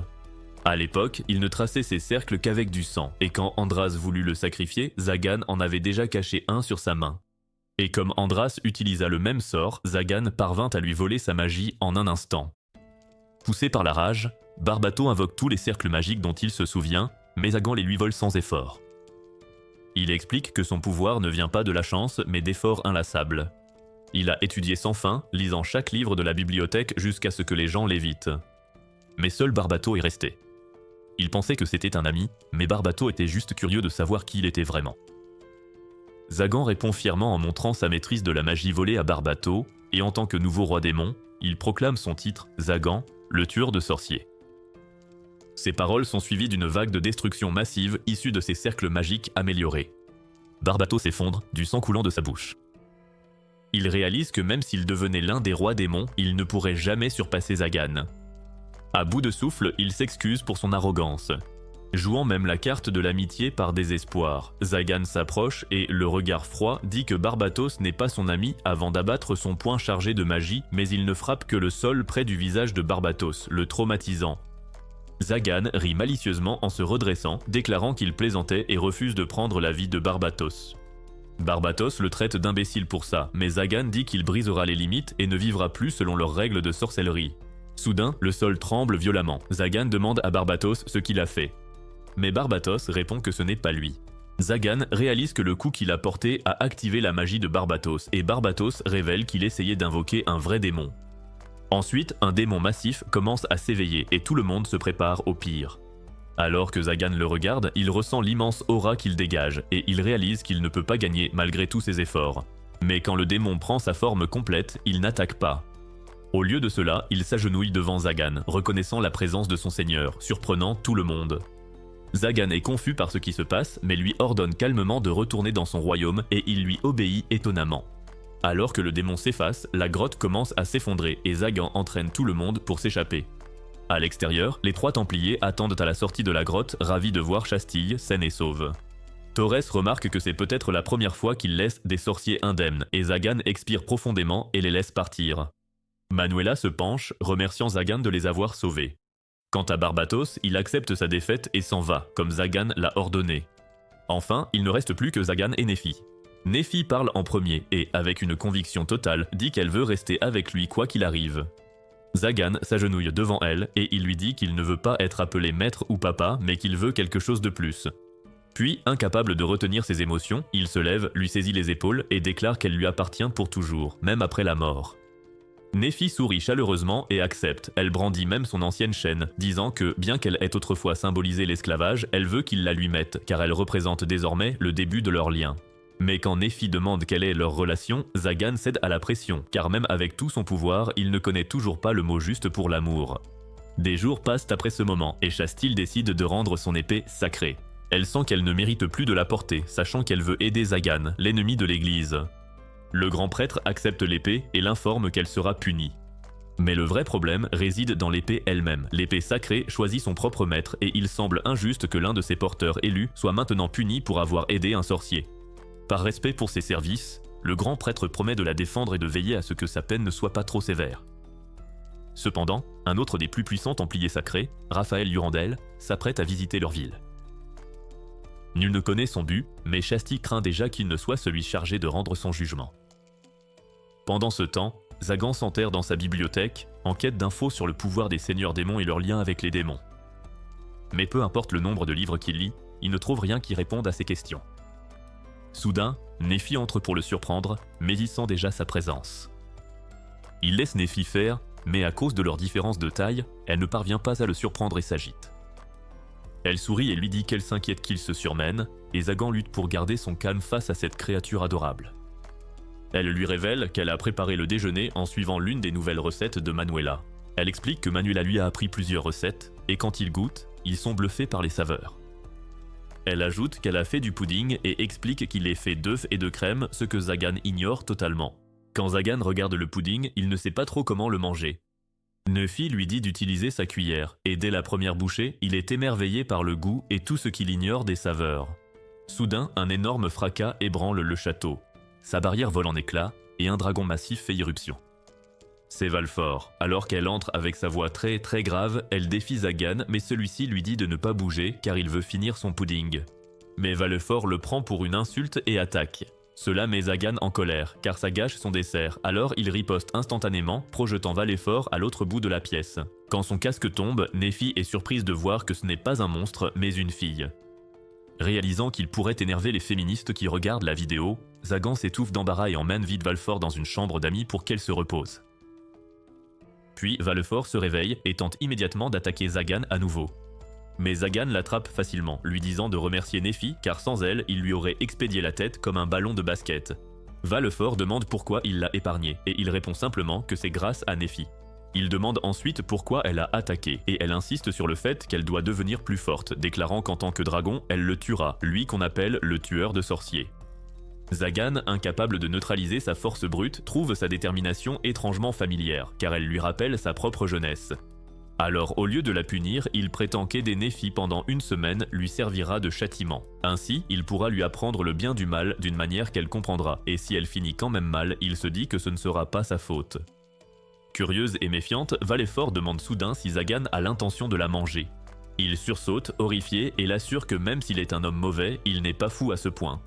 À l'époque, il ne traçait ses cercles qu'avec du sang, et quand Andras voulut le sacrifier, Zagan en avait déjà caché un sur sa main. Et comme Andras utilisa le même sort, Zagan parvint à lui voler sa magie en un instant. Poussé par la rage, Barbato invoque tous les cercles magiques dont il se souvient, mais Zagan les lui vole sans effort. Il explique que son pouvoir ne vient pas de la chance, mais d'efforts inlassables. Il a étudié sans fin, lisant chaque livre de la bibliothèque jusqu'à ce que les gens l'évitent. Mais seul Barbato est resté. Il pensait que c'était un ami, mais Barbato était juste curieux de savoir qui il était vraiment. Zagan répond fièrement en montrant sa maîtrise de la magie volée à Barbato, et en tant que nouveau roi démon, il proclame son titre Zagan, le tueur de sorciers. Ces paroles sont suivies d'une vague de destruction massive issue de ses cercles magiques améliorés. Barbato s'effondre, du sang coulant de sa bouche. Il réalise que même s'il devenait l'un des rois démons, il ne pourrait jamais surpasser Zagan. À bout de souffle, il s'excuse pour son arrogance. Jouant même la carte de l'amitié par désespoir, Zagan s'approche et, le regard froid, dit que Barbatos n'est pas son ami avant d'abattre son poing chargé de magie, mais il ne frappe que le sol près du visage de Barbatos, le traumatisant. Zagan rit malicieusement en se redressant, déclarant qu'il plaisantait et refuse de prendre la vie de Barbatos. Barbatos le traite d'imbécile pour ça, mais Zagan dit qu'il brisera les limites et ne vivra plus selon leurs règles de sorcellerie. Soudain, le sol tremble violemment. Zagan demande à Barbatos ce qu'il a fait. Mais Barbatos répond que ce n'est pas lui. Zagan réalise que le coup qu'il a porté a activé la magie de Barbatos, et Barbatos révèle qu'il essayait d'invoquer un vrai démon. Ensuite, un démon massif commence à s'éveiller et tout le monde se prépare au pire. Alors que Zagan le regarde, il ressent l'immense aura qu'il dégage, et il réalise qu'il ne peut pas gagner malgré tous ses efforts. Mais quand le démon prend sa forme complète, il n'attaque pas. Au lieu de cela, il s'agenouille devant Zagan, reconnaissant la présence de son seigneur, surprenant tout le monde. Zagan est confus par ce qui se passe, mais lui ordonne calmement de retourner dans son royaume et il lui obéit étonnamment. Alors que le démon s'efface, la grotte commence à s'effondrer et Zagan entraîne tout le monde pour s'échapper. À l'extérieur, les trois Templiers attendent à la sortie de la grotte, ravis de voir Chastille saine et sauve. Torres remarque que c'est peut-être la première fois qu'il laisse des sorciers indemnes et Zagan expire profondément et les laisse partir. Manuela se penche, remerciant Zagan de les avoir sauvés. Quant à Barbatos, il accepte sa défaite et s'en va, comme Zagan l'a ordonné. Enfin, il ne reste plus que Zagan et Nephi. Nephi parle en premier et, avec une conviction totale, dit qu'elle veut rester avec lui quoi qu'il arrive. Zagan s'agenouille devant elle et il lui dit qu'il ne veut pas être appelé maître ou papa, mais qu'il veut quelque chose de plus. Puis, incapable de retenir ses émotions, il se lève, lui saisit les épaules et déclare qu'elle lui appartient pour toujours, même après la mort. Nephi sourit chaleureusement et accepte, elle brandit même son ancienne chaîne, disant que, bien qu'elle ait autrefois symbolisé l'esclavage, elle veut qu'il la lui mette, car elle représente désormais le début de leur lien. Mais quand Nephi demande quelle est leur relation, Zagan cède à la pression, car même avec tout son pouvoir, il ne connaît toujours pas le mot juste pour l'amour. Des jours passent après ce moment, et Chastille décide de rendre son épée sacrée. Elle sent qu'elle ne mérite plus de la porter, sachant qu'elle veut aider Zagan, l'ennemi de l'église. Le grand prêtre accepte l'épée et l'informe qu'elle sera punie. Mais le vrai problème réside dans l'épée elle-même. L'épée sacrée choisit son propre maître et il semble injuste que l'un de ses porteurs élus soit maintenant puni pour avoir aidé un sorcier. Par respect pour ses services, le grand prêtre promet de la défendre et de veiller à ce que sa peine ne soit pas trop sévère. Cependant, un autre des plus puissants Templiers sacrés, Raphaël Durandel, s'apprête à visiter leur ville. Nul ne connaît son but, mais Chastille craint déjà qu'il ne soit celui chargé de rendre son jugement. Pendant ce temps, Zagan s'enterre dans sa bibliothèque, en quête d'infos sur le pouvoir des seigneurs démons et leur lien avec les démons. Mais peu importe le nombre de livres qu'il lit, il ne trouve rien qui réponde à ses questions. Soudain, Nephi entre pour le surprendre, mais il sent déjà sa présence. Il laisse Nephi faire, mais à cause de leur différence de taille, elle ne parvient pas à le surprendre et s'agite. Elle sourit et lui dit qu'elle s'inquiète qu'il se surmène, et Zagan lutte pour garder son calme face à cette créature adorable. Elle lui révèle qu'elle a préparé le déjeuner en suivant l'une des nouvelles recettes de Manuela. Elle explique que Manuela lui a appris plusieurs recettes, et quand ils goûtent, ils sont bluffés par les saveurs. Elle ajoute qu'elle a fait du pudding et explique qu'il est fait d'œufs et de crème, ce que Zagan ignore totalement. Quand Zagan regarde le pudding, il ne sait pas trop comment le manger. Nephi lui dit d'utiliser sa cuillère, et dès la première bouchée, il est émerveillé par le goût et tout ce qu'il ignore des saveurs. Soudain, un énorme fracas ébranle le château. Sa barrière vole en éclats, et un dragon massif fait irruption. C'est Valfort. Alors qu'elle entre avec sa voix très grave, elle défie Zagan, mais celui-ci lui dit de ne pas bouger car il veut finir son pudding. Mais Valfort le prend pour une insulte et attaque. Cela met Zagan en colère, car ça gâche son dessert, alors il riposte instantanément, projetant Valfort à l'autre bout de la pièce. Quand son casque tombe, Nephi est surprise de voir que ce n'est pas un monstre, mais une fille. Réalisant qu'il pourrait énerver les féministes qui regardent la vidéo, Zagan s'étouffe d'embarras et emmène vite Valfort dans une chambre d'amis pour qu'elle se repose. Puis Valfort se réveille et tente immédiatement d'attaquer Zagan à nouveau. Mais Zagan l'attrape facilement, lui disant de remercier Nephi car sans elle, il lui aurait expédié la tête comme un ballon de basket. Valfort demande pourquoi il l'a épargné et il répond simplement que c'est grâce à Nephi. Il demande ensuite pourquoi elle a attaqué et elle insiste sur le fait qu'elle doit devenir plus forte, déclarant qu'en tant que dragon, elle le tuera, lui qu'on appelle le tueur de sorciers. Zagan, incapable de neutraliser sa force brute, trouve sa détermination étrangement familière, car elle lui rappelle sa propre jeunesse. Alors au lieu de la punir, il prétend qu'aider Nephi pendant une semaine lui servira de châtiment. Ainsi, il pourra lui apprendre le bien du mal d'une manière qu'elle comprendra, et si elle finit quand même mal, il se dit que ce ne sera pas sa faute. Curieuse et méfiante, Valfort demande soudain si Zagan a l'intention de la manger. Il sursaute, horrifié, et l'assure que même s'il est un homme mauvais, il n'est pas fou à ce point.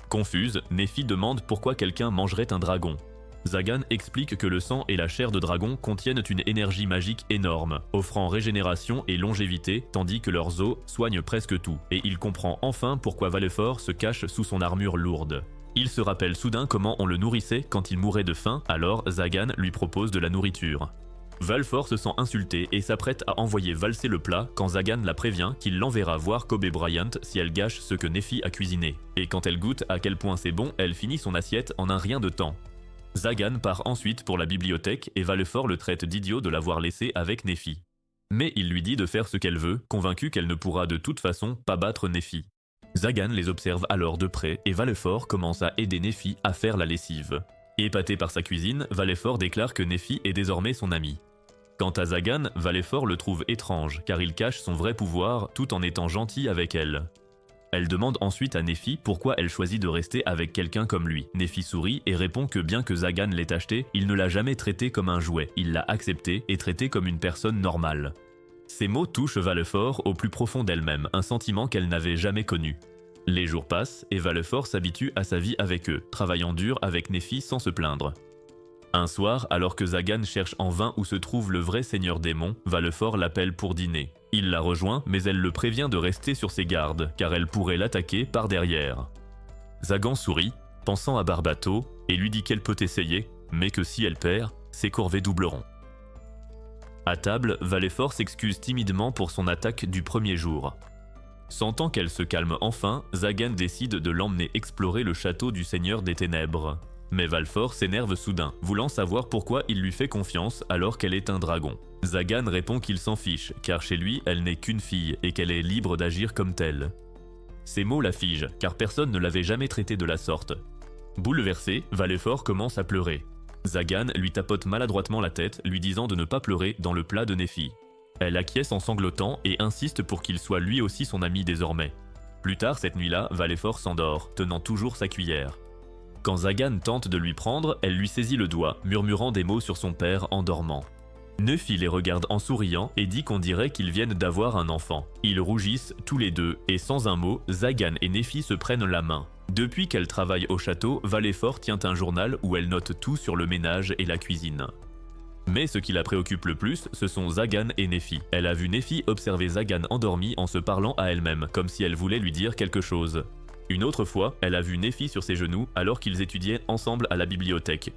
Confuse, Nephi demande pourquoi quelqu'un mangerait un dragon. Zagan explique que le sang et la chair de dragon contiennent une énergie magique énorme, offrant régénération et longévité, tandis que leurs os soignent presque tout, et il comprend enfin pourquoi Valfort se cache sous son armure lourde. Il se rappelle soudain comment on le nourrissait quand il mourait de faim, alors Zagan lui propose de la nourriture. Valfort se sent insulté et s'apprête à envoyer valser le plat quand Zagan la prévient qu'il l'enverra voir Kobe Bryant si elle gâche ce que Nephi a cuisiné. Et quand elle goûte à quel point c'est bon, elle finit son assiette en un rien de temps. Zagan part ensuite pour la bibliothèque et Valfort le traite d'idiot de l'avoir laissé avec Nephi. Mais il lui dit de faire ce qu'elle veut, convaincu qu'elle ne pourra de toute façon pas battre Nephi. Zagan les observe alors de près et Valfort commence à aider Nephi à faire la lessive. Épaté par sa cuisine, Valfort déclare que Nephi est désormais son ami. Quant à Zagan, Valfort le trouve étrange car il cache son vrai pouvoir tout en étant gentil avec elle. Elle demande ensuite à Nephi pourquoi elle choisit de rester avec quelqu'un comme lui. Nephi sourit et répond que bien que Zagan l'ait acheté, il ne l'a jamais traité comme un jouet, il l'a accepté et traité comme une personne normale. Ces mots touchent Valfort au plus profond d'elle-même, un sentiment qu'elle n'avait jamais connu. Les jours passent et Valfort s'habitue à sa vie avec eux, travaillant dur avec Nephi sans se plaindre. Un soir, alors que Zagan cherche en vain où se trouve le vrai seigneur démon, Valfort l'appelle pour dîner. Il la rejoint, mais elle le prévient de rester sur ses gardes, car elle pourrait l'attaquer par derrière. Zagan sourit, pensant à Barbato, et lui dit qu'elle peut essayer, mais que si elle perd, ses corvées doubleront. À table, Valfort s'excuse timidement pour son attaque du premier jour. Sentant qu'elle se calme enfin, Zagan décide de l'emmener explorer le château du Seigneur des Ténèbres. Mais Valfort s'énerve soudain, voulant savoir pourquoi il lui fait confiance alors qu'elle est un dragon. Zagan répond qu'il s'en fiche, car chez lui, elle n'est qu'une fille et qu'elle est libre d'agir comme telle. Ces mots la figent, car personne ne l'avait jamais traitée de la sorte. Bouleversé, Valfort commence à pleurer. Zagan lui tapote maladroitement la tête, lui disant de ne pas pleurer dans le plat de Nephi. Elle acquiesce en sanglotant et insiste pour qu'il soit lui aussi son ami désormais. Plus tard cette nuit-là, Valfort s'endort, tenant toujours sa cuillère. Quand Zagan tente de lui prendre, elle lui saisit le doigt, murmurant des mots sur son père en dormant. Nephi les regarde en souriant et dit qu'on dirait qu'ils viennent d'avoir un enfant. Ils rougissent tous les deux et sans un mot, Zagan et Nephi se prennent la main. Depuis qu'elle travaille au château, Valfort tient un journal où elle note tout sur le ménage et la cuisine. Mais ce qui la préoccupe le plus, ce sont Zagan et Nephi. Elle a vu Nephi observer Zagan endormi en se parlant à elle-même, comme si elle voulait lui dire quelque chose. Une autre fois, elle a vu Nephi sur ses genoux alors qu'ils étudiaient ensemble à la bibliothèque.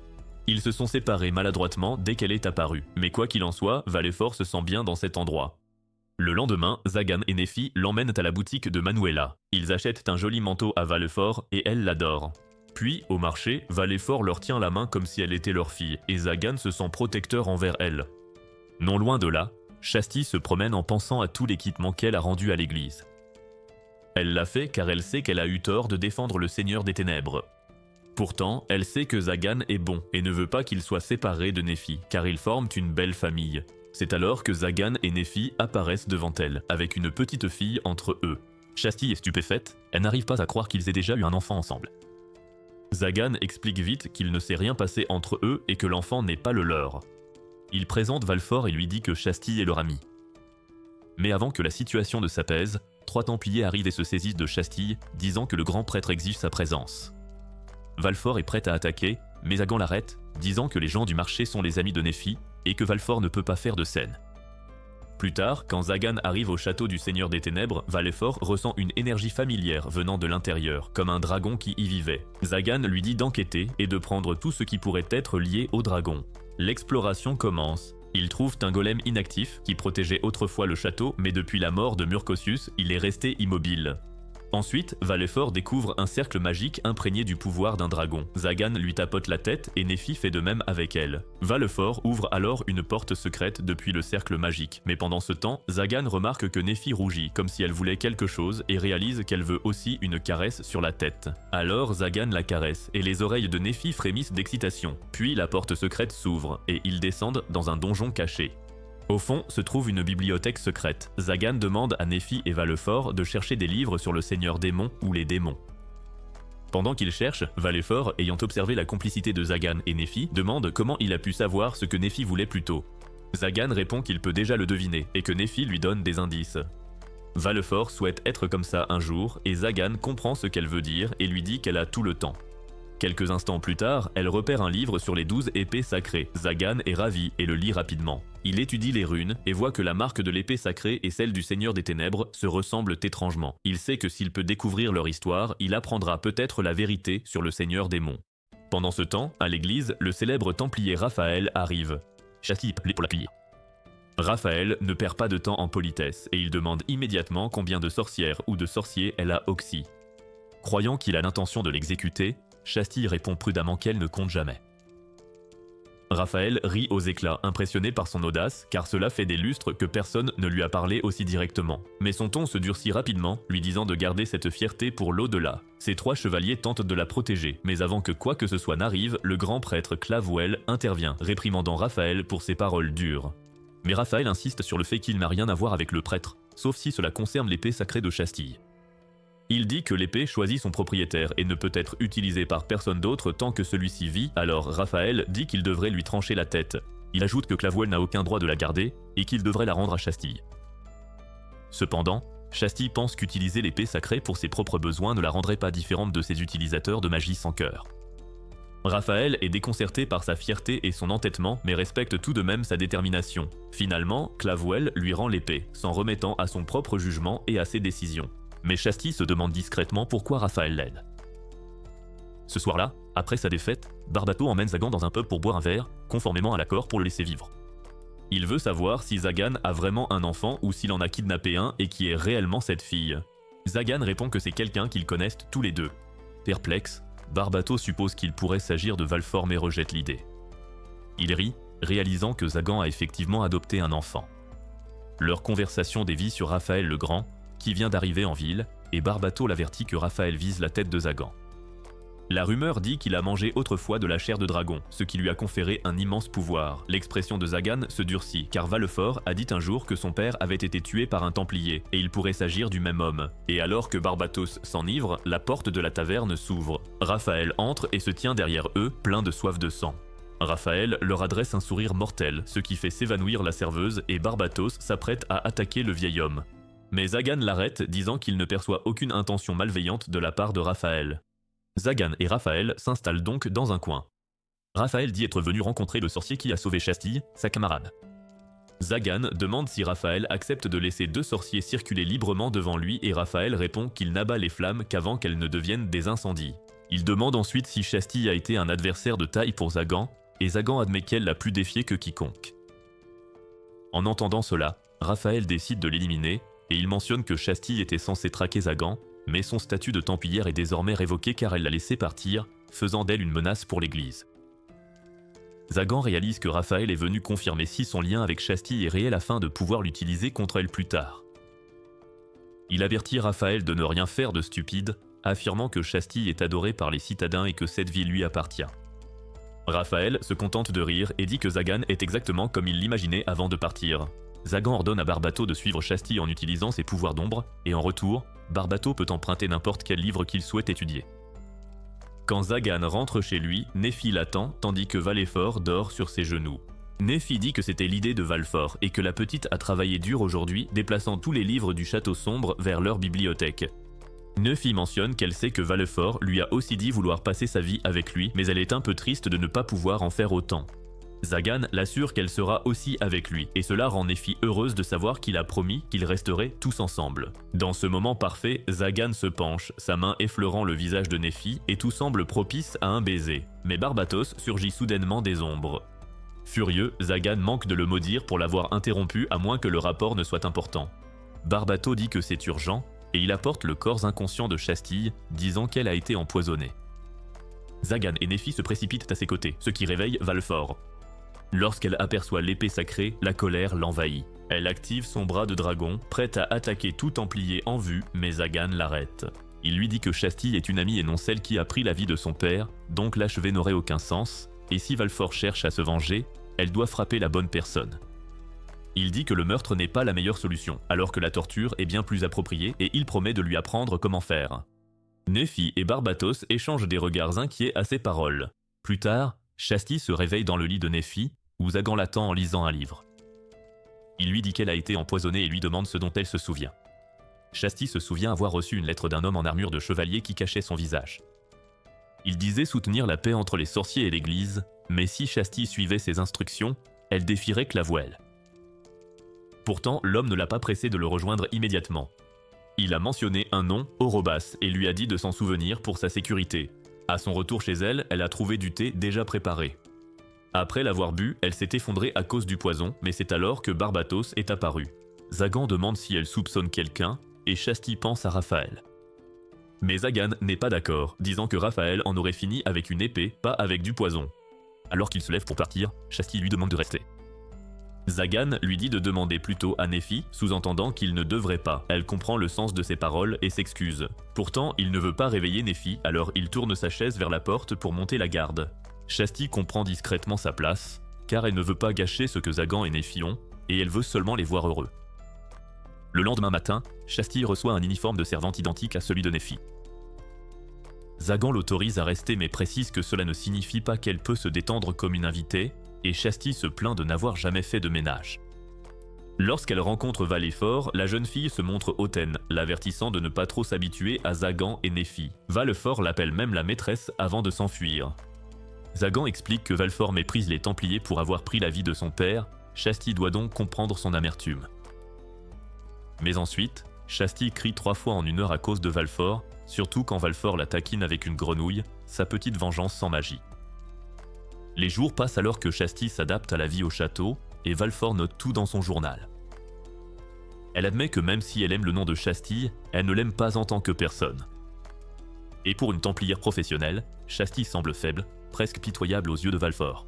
Ils se sont séparés maladroitement dès qu'elle est apparue, mais quoi qu'il en soit, Valfort se sent bien dans cet endroit. Le lendemain, Zagan et Nephi l'emmènent à la boutique de Manuela. Ils achètent un joli manteau à Valfort et elle l'adore. Puis, au marché, Valfort leur tient la main comme si elle était leur fille, et Zagan se sent protecteur envers elle. Non loin de là, Shasti se promène en pensant à tout l'équipement qu'elle a rendu à l'église. Elle l'a fait car elle sait qu'elle a eu tort de défendre le Seigneur des Ténèbres. Pourtant, elle sait que Zagan est bon et ne veut pas qu'il soit séparé de Nephi, car ils forment une belle famille. C'est alors que Zagan et Nephi apparaissent devant elle, avec une petite fille entre eux. Shasti est stupéfaite, elle n'arrive pas à croire qu'ils aient déjà eu un enfant ensemble. Zagan explique vite qu'il ne s'est rien passé entre eux et que l'enfant n'est pas le leur. Il présente Valfort et lui dit que Chastille est leur ami. Mais avant que la situation ne s'apaise, 3 Templiers arrivent et se saisissent de Chastille, disant que le grand prêtre exige sa présence. Valfort est prêt à attaquer, mais Zagan l'arrête, disant que les gens du marché sont les amis de Néphi, et que Valfort ne peut pas faire de scène. Plus tard, quand Zagan arrive au château du Seigneur des Ténèbres, Valfort ressent une énergie familière venant de l'intérieur, comme un dragon qui y vivait. Zagan lui dit d'enquêter et de prendre tout ce qui pourrait être lié au dragon. L'exploration commence. Ils trouvent un golem inactif qui protégeait autrefois le château, mais depuis la mort de Murkosius, il est resté immobile. Ensuite, Valfort découvre un cercle magique imprégné du pouvoir d'un dragon. Zagan lui tapote la tête et Néphi fait de même avec elle. Valfort ouvre alors une porte secrète depuis le cercle magique. Mais pendant ce temps, Zagan remarque que Néphi rougit, comme si elle voulait quelque chose, et réalise qu'elle veut aussi une caresse sur la tête. Alors Zagan la caresse, et les oreilles de Néphi frémissent d'excitation. Puis la porte secrète s'ouvre, et ils descendent dans un donjon caché. Au fond se trouve une bibliothèque secrète. Zagan demande à Néphi et Valfort de chercher des livres sur le seigneur démon ou les démons. Pendant qu'ils cherchent, Valfort, ayant observé la complicité de Zagan et Néphi, demande comment il a pu savoir ce que Néphi voulait plus tôt. Zagan répond qu'il peut déjà le deviner et que Néphi lui donne des indices. Valfort souhaite être comme ça un jour et Zagan comprend ce qu'elle veut dire et lui dit qu'elle a tout le temps. Quelques instants plus tard, elle repère un livre sur les 12 épées sacrées. Zagan est ravi et le lit rapidement. Il étudie les runes et voit que la marque de l'épée sacrée et celle du Seigneur des Ténèbres se ressemblent étrangement. Il sait que s'il peut découvrir leur histoire, il apprendra peut-être la vérité sur le Seigneur démon. Pendant ce temps, à l'église, le célèbre Templier Raphaël arrive. Chastille pour la piller. Raphaël ne perd pas de temps en politesse et il demande immédiatement combien de sorcières ou de sorciers elle a oxy. Croyant qu'il a l'intention de l'exécuter, Chastille répond prudemment qu'elle ne compte jamais. Raphaël rit aux éclats, impressionné par son audace, car cela fait des lustres que personne ne lui a parlé aussi directement. Mais son ton se durcit rapidement, lui disant de garder cette fierté pour l'au-delà. Ses 3 chevaliers tentent de la protéger, mais avant que quoi que ce soit n'arrive, le grand prêtre Clavouel intervient, réprimandant Raphaël pour ses paroles dures. Mais Raphaël insiste sur le fait qu'il n'a rien à voir avec le prêtre, sauf si cela concerne l'épée sacrée de Chastille. Il dit que l'épée choisit son propriétaire et ne peut être utilisée par personne d'autre tant que celui-ci vit, alors Raphaël dit qu'il devrait lui trancher la tête. Il ajoute que Clavouel n'a aucun droit de la garder et qu'il devrait la rendre à Chastille. Cependant, Chastille pense qu'utiliser l'épée sacrée pour ses propres besoins ne la rendrait pas différente de ses utilisateurs de magie sans cœur. Raphaël est déconcerté par sa fierté et son entêtement, mais respecte tout de même sa détermination. Finalement, Clavouel lui rend l'épée, s'en remettant à son propre jugement et à ses décisions. Mais Chastille se demande discrètement pourquoi Raphaël l'aide. Ce soir-là, après sa défaite, Barbato emmène Zagan dans un pub pour boire un verre, conformément à l'accord pour le laisser vivre. Il veut savoir si Zagan a vraiment un enfant ou s'il en a kidnappé un et qui est réellement cette fille. Zagan répond que c'est quelqu'un qu'ils connaissent tous les deux. Perplexe, Barbato suppose qu'il pourrait s'agir de Valfort mais rejette l'idée. Il rit, réalisant que Zagan a effectivement adopté un enfant. Leur conversation dévie sur Raphaël le Grand, qui vient d'arriver en ville, et Barbato l'avertit que Raphaël vise la tête de Zagan. La rumeur dit qu'il a mangé autrefois de la chair de dragon, ce qui lui a conféré un immense pouvoir. L'expression de Zagan se durcit, car Valfort a dit un jour que son père avait été tué par un Templier, et il pourrait s'agir du même homme. Et alors que Barbatos s'enivre, la porte de la taverne s'ouvre. Raphaël entre et se tient derrière eux, plein de soif de sang. Raphaël leur adresse un sourire mortel, ce qui fait s'évanouir la serveuse, et Barbatos s'apprête à attaquer le vieil homme. Mais Zagan l'arrête, disant qu'il ne perçoit aucune intention malveillante de la part de Raphaël. Zagan et Raphaël s'installent donc dans un coin. Raphaël dit être venu rencontrer le sorcier qui a sauvé Chastille, sa camarade. Zagan demande si Raphaël accepte de laisser 2 sorciers circuler librement devant lui et Raphaël répond qu'il n'abat les flammes qu'avant qu'elles ne deviennent des incendies. Il demande ensuite si Chastille a été un adversaire de taille pour Zagan, et Zagan admet qu'elle l'a plus défié que quiconque. En entendant cela, Raphaël décide de l'éliminer, et il mentionne que Chastille était censée traquer Zagan, mais son statut de templière est désormais révoqué car elle l'a laissé partir, faisant d'elle une menace pour l'église. Zagan réalise que Raphaël est venu confirmer si son lien avec Chastille est réel afin de pouvoir l'utiliser contre elle plus tard. Il avertit Raphaël de ne rien faire de stupide, affirmant que Chastille est adorée par les citadins et que cette ville lui appartient. Raphaël se contente de rire et dit que Zagan est exactement comme il l'imaginait avant de partir. Zagan ordonne à Barbato de suivre Chastille en utilisant ses pouvoirs d'ombre, et en retour, Barbato peut emprunter n'importe quel livre qu'il souhaite étudier. Quand Zagan rentre chez lui, Néphi l'attend, tandis que Valfort dort sur ses genoux. Nephi dit que c'était l'idée de Valfort et que la petite a travaillé dur aujourd'hui, déplaçant tous les livres du château sombre vers leur bibliothèque. Nephi mentionne qu'elle sait que Valfort lui a aussi dit vouloir passer sa vie avec lui, mais elle est un peu triste de ne pas pouvoir en faire autant. Zagan l'assure qu'elle sera aussi avec lui, et cela rend Nephi heureuse de savoir qu'il a promis qu'ils resteraient tous ensemble. Dans ce moment parfait, Zagan se penche, sa main effleurant le visage de Nephi, et tout semble propice à un baiser. Mais Barbatos surgit soudainement des ombres. Furieux, Zagan manque de le maudire pour l'avoir interrompu à moins que le rapport ne soit important. Barbato dit que c'est urgent, et il apporte le corps inconscient de Chastille, disant qu'elle a été empoisonnée. Zagan et Nephi se précipitent à ses côtés, ce qui réveille Valfort. Lorsqu'elle aperçoit l'épée sacrée, la colère l'envahit. Elle active son bras de dragon, prête à attaquer tout Templier en vue, mais Zagan l'arrête. Il lui dit que Chastille est une amie et non celle qui a pris la vie de son père, donc l'achever n'aurait aucun sens, et si Valfort cherche à se venger, elle doit frapper la bonne personne. Il dit que le meurtre n'est pas la meilleure solution, alors que la torture est bien plus appropriée et il promet de lui apprendre comment faire. Nephi et Barbatos échangent des regards inquiets à ces paroles. Plus tard, Chastille se réveille dans le lit de Nephi, où Zagan l'attend en lisant un livre. Il lui dit qu'elle a été empoisonnée et lui demande ce dont elle se souvient. Chastille se souvient avoir reçu une lettre d'un homme en armure de chevalier qui cachait son visage. Il disait soutenir la paix entre les sorciers et l'église, mais si Chastille suivait ses instructions, elle défierait Clavoël. Pourtant, l'homme ne l'a pas pressé de le rejoindre immédiatement. Il a mentionné un nom, Orobas, et lui a dit de s'en souvenir pour sa sécurité. À son retour chez elle, elle a trouvé du thé déjà préparé. Après l'avoir bu, elle s'est effondrée à cause du poison, mais c'est alors que Barbatos est apparu. Zagan demande si elle soupçonne quelqu'un, et Chastille pense à Raphaël. Mais Zagan n'est pas d'accord, disant que Raphaël en aurait fini avec une épée, pas avec du poison. Alors qu'il se lève pour partir, Chastille lui demande de rester. Zagan lui dit de demander plutôt à Nephi, sous-entendant qu'il ne devrait pas. Elle comprend le sens de ses paroles et s'excuse. Pourtant, il ne veut pas réveiller Nephi, alors il tourne sa chaise vers la porte pour monter la garde. Chastille comprend discrètement sa place, car elle ne veut pas gâcher ce que Zagan et Nephi ont, et elle veut seulement les voir heureux. Le lendemain matin, Chastille reçoit un uniforme de servante identique à celui de Nephi. Zagan l'autorise à rester mais précise que cela ne signifie pas qu'elle peut se détendre comme une invitée, et Chastille se plaint de n'avoir jamais fait de ménage. Lorsqu'elle rencontre Valfort, la jeune fille se montre hautaine, l'avertissant de ne pas trop s'habituer à Zagan et Nephi. Valfort l'appelle même la maîtresse avant de s'enfuir. Zagan explique que Valfort méprise les Templiers pour avoir pris la vie de son père, Chastille doit donc comprendre son amertume. Mais ensuite, Chastille crie 3 fois en 1 heure à cause de Valfort, surtout quand Valfort la taquine avec une grenouille, sa petite vengeance sans magie. Les jours passent alors que Chastille s'adapte à la vie au château, et Valfort note tout dans son journal. Elle admet que même si elle aime le nom de Chastille, elle ne l'aime pas en tant que personne. Et pour une templière professionnelle, Chastille semble faible, presque pitoyable aux yeux de Valfort.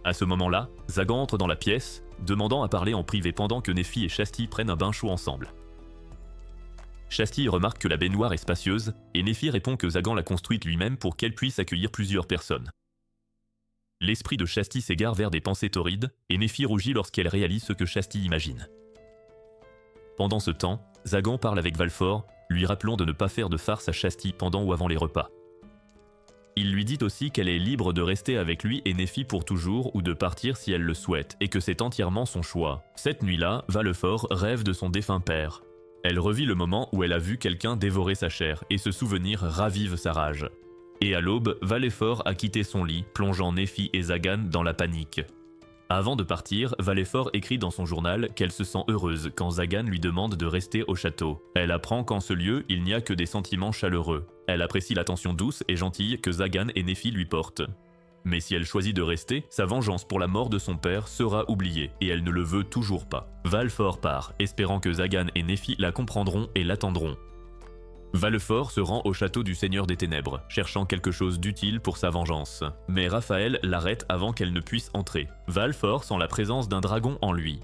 À ce moment-là, Zagan entre dans la pièce, demandant à parler en privé pendant que Nephi et Chastille prennent un bain chaud ensemble. Chastille remarque que la baignoire est spacieuse, et Nephi répond que Zagan l'a construite lui-même pour qu'elle puisse accueillir plusieurs personnes. L'esprit de Chastille s'égare vers des pensées torrides, et Nephi rougit lorsqu'elle réalise ce que Chastille imagine. Pendant ce temps, Zagan parle avec Valfort, lui rappelant de ne pas faire de farce à Chastille pendant ou avant les repas. Il lui dit aussi qu'elle est libre de rester avec lui et Nephi pour toujours ou de partir si elle le souhaite, et que c'est entièrement son choix. Cette nuit-là, Valfort rêve de son défunt père. Elle revit le moment où elle a vu quelqu'un dévorer sa chair, et ce souvenir ravive sa rage. Et à l'aube, Valfort a quitté son lit, plongeant Nephi et Zagan dans la panique. Avant de partir, Valfort écrit dans son journal qu'elle se sent heureuse quand Zagan lui demande de rester au château. Elle apprend qu'en ce lieu, il n'y a que des sentiments chaleureux. Elle apprécie l'attention douce et gentille que Zagan et Nephi lui portent. Mais si elle choisit de rester, sa vengeance pour la mort de son père sera oubliée, et elle ne le veut toujours pas. Valfort part, espérant que Zagan et Nephi la comprendront et l'attendront. Valfort se rend au château du Seigneur des Ténèbres, cherchant quelque chose d'utile pour sa vengeance. Mais Raphaël l'arrête avant qu'elle ne puisse entrer. Valfort sent la présence d'un dragon en lui.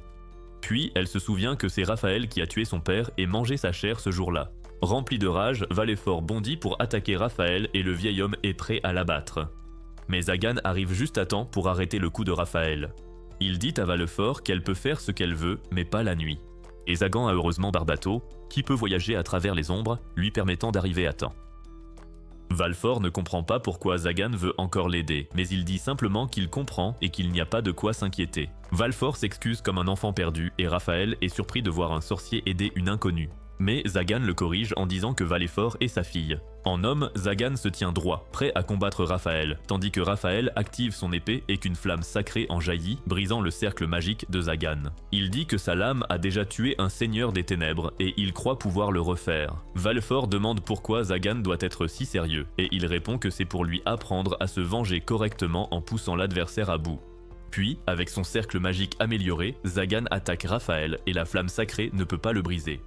Puis, elle se souvient que c'est Raphaël qui a tué son père et mangé sa chair ce jour-là. Rempli de rage, Valfort bondit pour attaquer Raphaël et le vieil homme est prêt à l'abattre. Mais Zagan arrive juste à temps pour arrêter le coup de Raphaël. Il dit à Valfort qu'elle peut faire ce qu'elle veut, mais pas la nuit. Et Zagan a heureusement Barbato, qui peut voyager à travers les ombres, lui permettant d'arriver à temps. Valfort ne comprend pas pourquoi Zagan veut encore l'aider, mais il dit simplement qu'il comprend et qu'il n'y a pas de quoi s'inquiéter. Valfort s'excuse comme un enfant perdu et Raphaël est surpris de voir un sorcier aider une inconnue. Mais Zagan le corrige en disant que Valfort est sa fille. En homme, Zagan se tient droit, prêt à combattre Raphaël, tandis que Raphaël active son épée et qu'une flamme sacrée en jaillit, brisant le cercle magique de Zagan. Il dit que sa lame a déjà tué un seigneur des ténèbres et il croit pouvoir le refaire. Valfort demande pourquoi Zagan doit être si sérieux et il répond que c'est pour lui apprendre à se venger correctement en poussant l'adversaire à bout. Puis, avec son cercle magique amélioré, Zagan attaque Raphaël et la flamme sacrée ne peut pas le briser.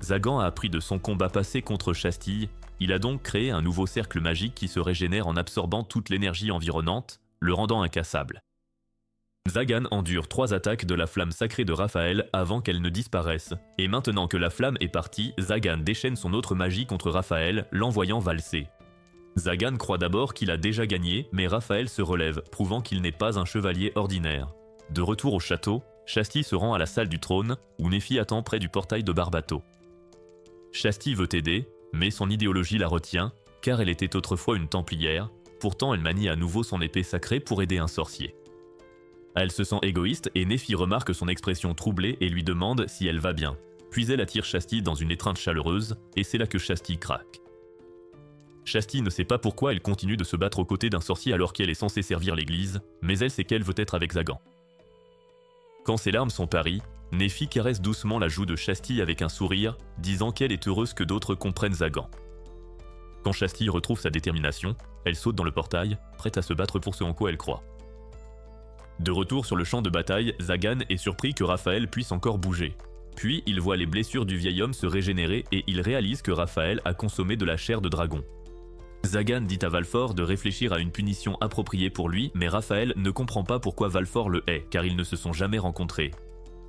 Zagan a appris de son combat passé contre Chastille, il a donc créé un nouveau cercle magique qui se régénère en absorbant toute l'énergie environnante, le rendant incassable. Zagan endure 3 attaques de la flamme sacrée de Raphaël avant qu'elle ne disparaisse, et maintenant que la flamme est partie, Zagan déchaîne son autre magie contre Raphaël, l'envoyant valser. Zagan croit d'abord qu'il a déjà gagné, mais Raphaël se relève, prouvant qu'il n'est pas un chevalier ordinaire. De retour au château, Chastille se rend à la salle du trône, où Néphi attend près du portail de Barbato. Chastille veut aider, mais son idéologie la retient, car elle était autrefois une templière, pourtant elle manie à nouveau son épée sacrée pour aider un sorcier. Elle se sent égoïste et Néphi remarque son expression troublée et lui demande si elle va bien. Puis elle attire Chastille dans une étreinte chaleureuse, et c'est là que Chastille craque. Chastille ne sait pas pourquoi elle continue de se battre aux côtés d'un sorcier alors qu'elle est censée servir l'église, mais elle sait qu'elle veut être avec Zagan. Quand ses larmes sont taries, Néphi caresse doucement la joue de Chastille avec un sourire, disant qu'elle est heureuse que d'autres comprennent Zagan. Quand Chastille retrouve sa détermination, elle saute dans le portail, prête à se battre pour ce en quoi elle croit. De retour sur le champ de bataille, Zagan est surpris que Raphaël puisse encore bouger. Puis il voit les blessures du vieil homme se régénérer et il réalise que Raphaël a consommé de la chair de dragon. Zagan dit à Valfort de réfléchir à une punition appropriée pour lui, mais Raphaël ne comprend pas pourquoi Valfort le hait, car ils ne se sont jamais rencontrés.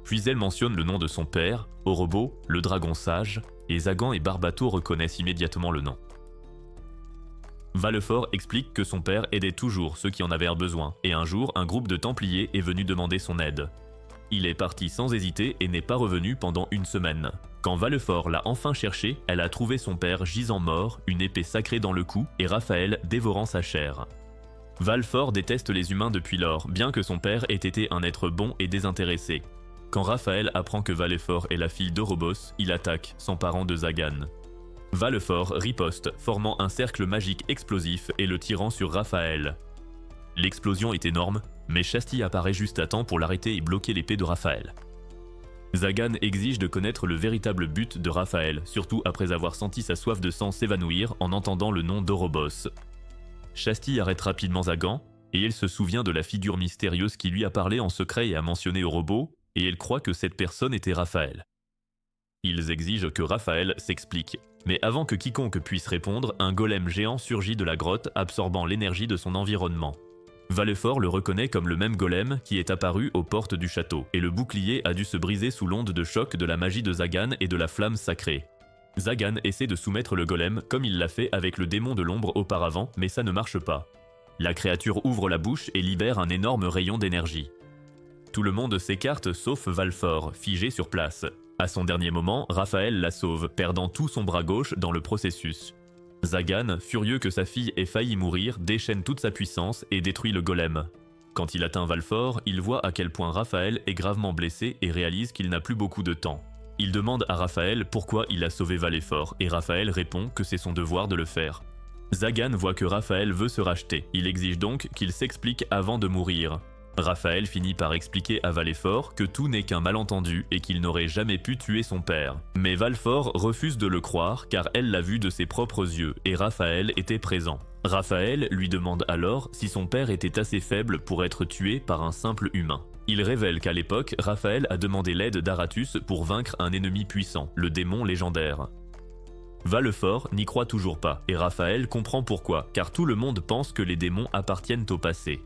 Puis elle mentionne le nom de son père, Orobo, le dragon sage, et Zagan et Barbato reconnaissent immédiatement le nom. Valfort explique que son père aidait toujours ceux qui en avaient besoin, et un jour, un groupe de Templiers est venu demander son aide. Il est parti sans hésiter et n'est pas revenu pendant 1 semaine. Quand Valfort l'a enfin cherché, elle a trouvé son père gisant mort, une épée sacrée dans le cou, et Raphaël dévorant sa chair. Valfort déteste les humains depuis lors, bien que son père ait été un être bon et désintéressé. Quand Raphaël apprend que Valfort est la fille d'Orobos, il attaque, s'emparant de Zagan. Valfort riposte, formant un cercle magique explosif et le tirant sur Raphaël. L'explosion est énorme, mais Chastille apparaît juste à temps pour l'arrêter et bloquer l'épée de Raphaël. Zagan exige de connaître le véritable but de Raphaël, surtout après avoir senti sa soif de sang s'évanouir en entendant le nom d'Orobos. Chastille arrête rapidement Zagan, et elle se souvient de la figure mystérieuse qui lui a parlé en secret et a mentionné Orobo, et elle croit que cette personne était Raphaël. Ils exigent que Raphaël s'explique, mais avant que quiconque puisse répondre, un golem géant surgit de la grotte absorbant l'énergie de son environnement. Valfort le reconnaît comme le même golem qui est apparu aux portes du château, et le bouclier a dû se briser sous l'onde de choc de la magie de Zagan et de la flamme sacrée. Zagan essaie de soumettre le golem comme il l'a fait avec le démon de l'ombre auparavant, mais ça ne marche pas. La créature ouvre la bouche et libère un énorme rayon d'énergie. Tout le monde s'écarte sauf Valfort, figé sur place. À son dernier moment, Raphaël la sauve, perdant tout son bras gauche dans le processus. Zagan, furieux que sa fille ait failli mourir, déchaîne toute sa puissance et détruit le golem. Quand il atteint Valfort, il voit à quel point Raphaël est gravement blessé et réalise qu'il n'a plus beaucoup de temps. Il demande à Raphaël pourquoi il a sauvé Valfort et Raphaël répond que c'est son devoir de le faire. Zagan voit que Raphaël veut se racheter, il exige donc qu'il s'explique avant de mourir. Raphaël finit par expliquer à Valfort que tout n'est qu'un malentendu et qu'il n'aurait jamais pu tuer son père. Mais Valfort refuse de le croire car elle l'a vu de ses propres yeux et Raphaël était présent. Raphaël lui demande alors si son père était assez faible pour être tué par un simple humain. Il révèle qu'à l'époque, Raphaël a demandé l'aide d'Aratus pour vaincre un ennemi puissant, le démon légendaire. Valfort n'y croit toujours pas et Raphaël comprend pourquoi, car tout le monde pense que les démons appartiennent au passé.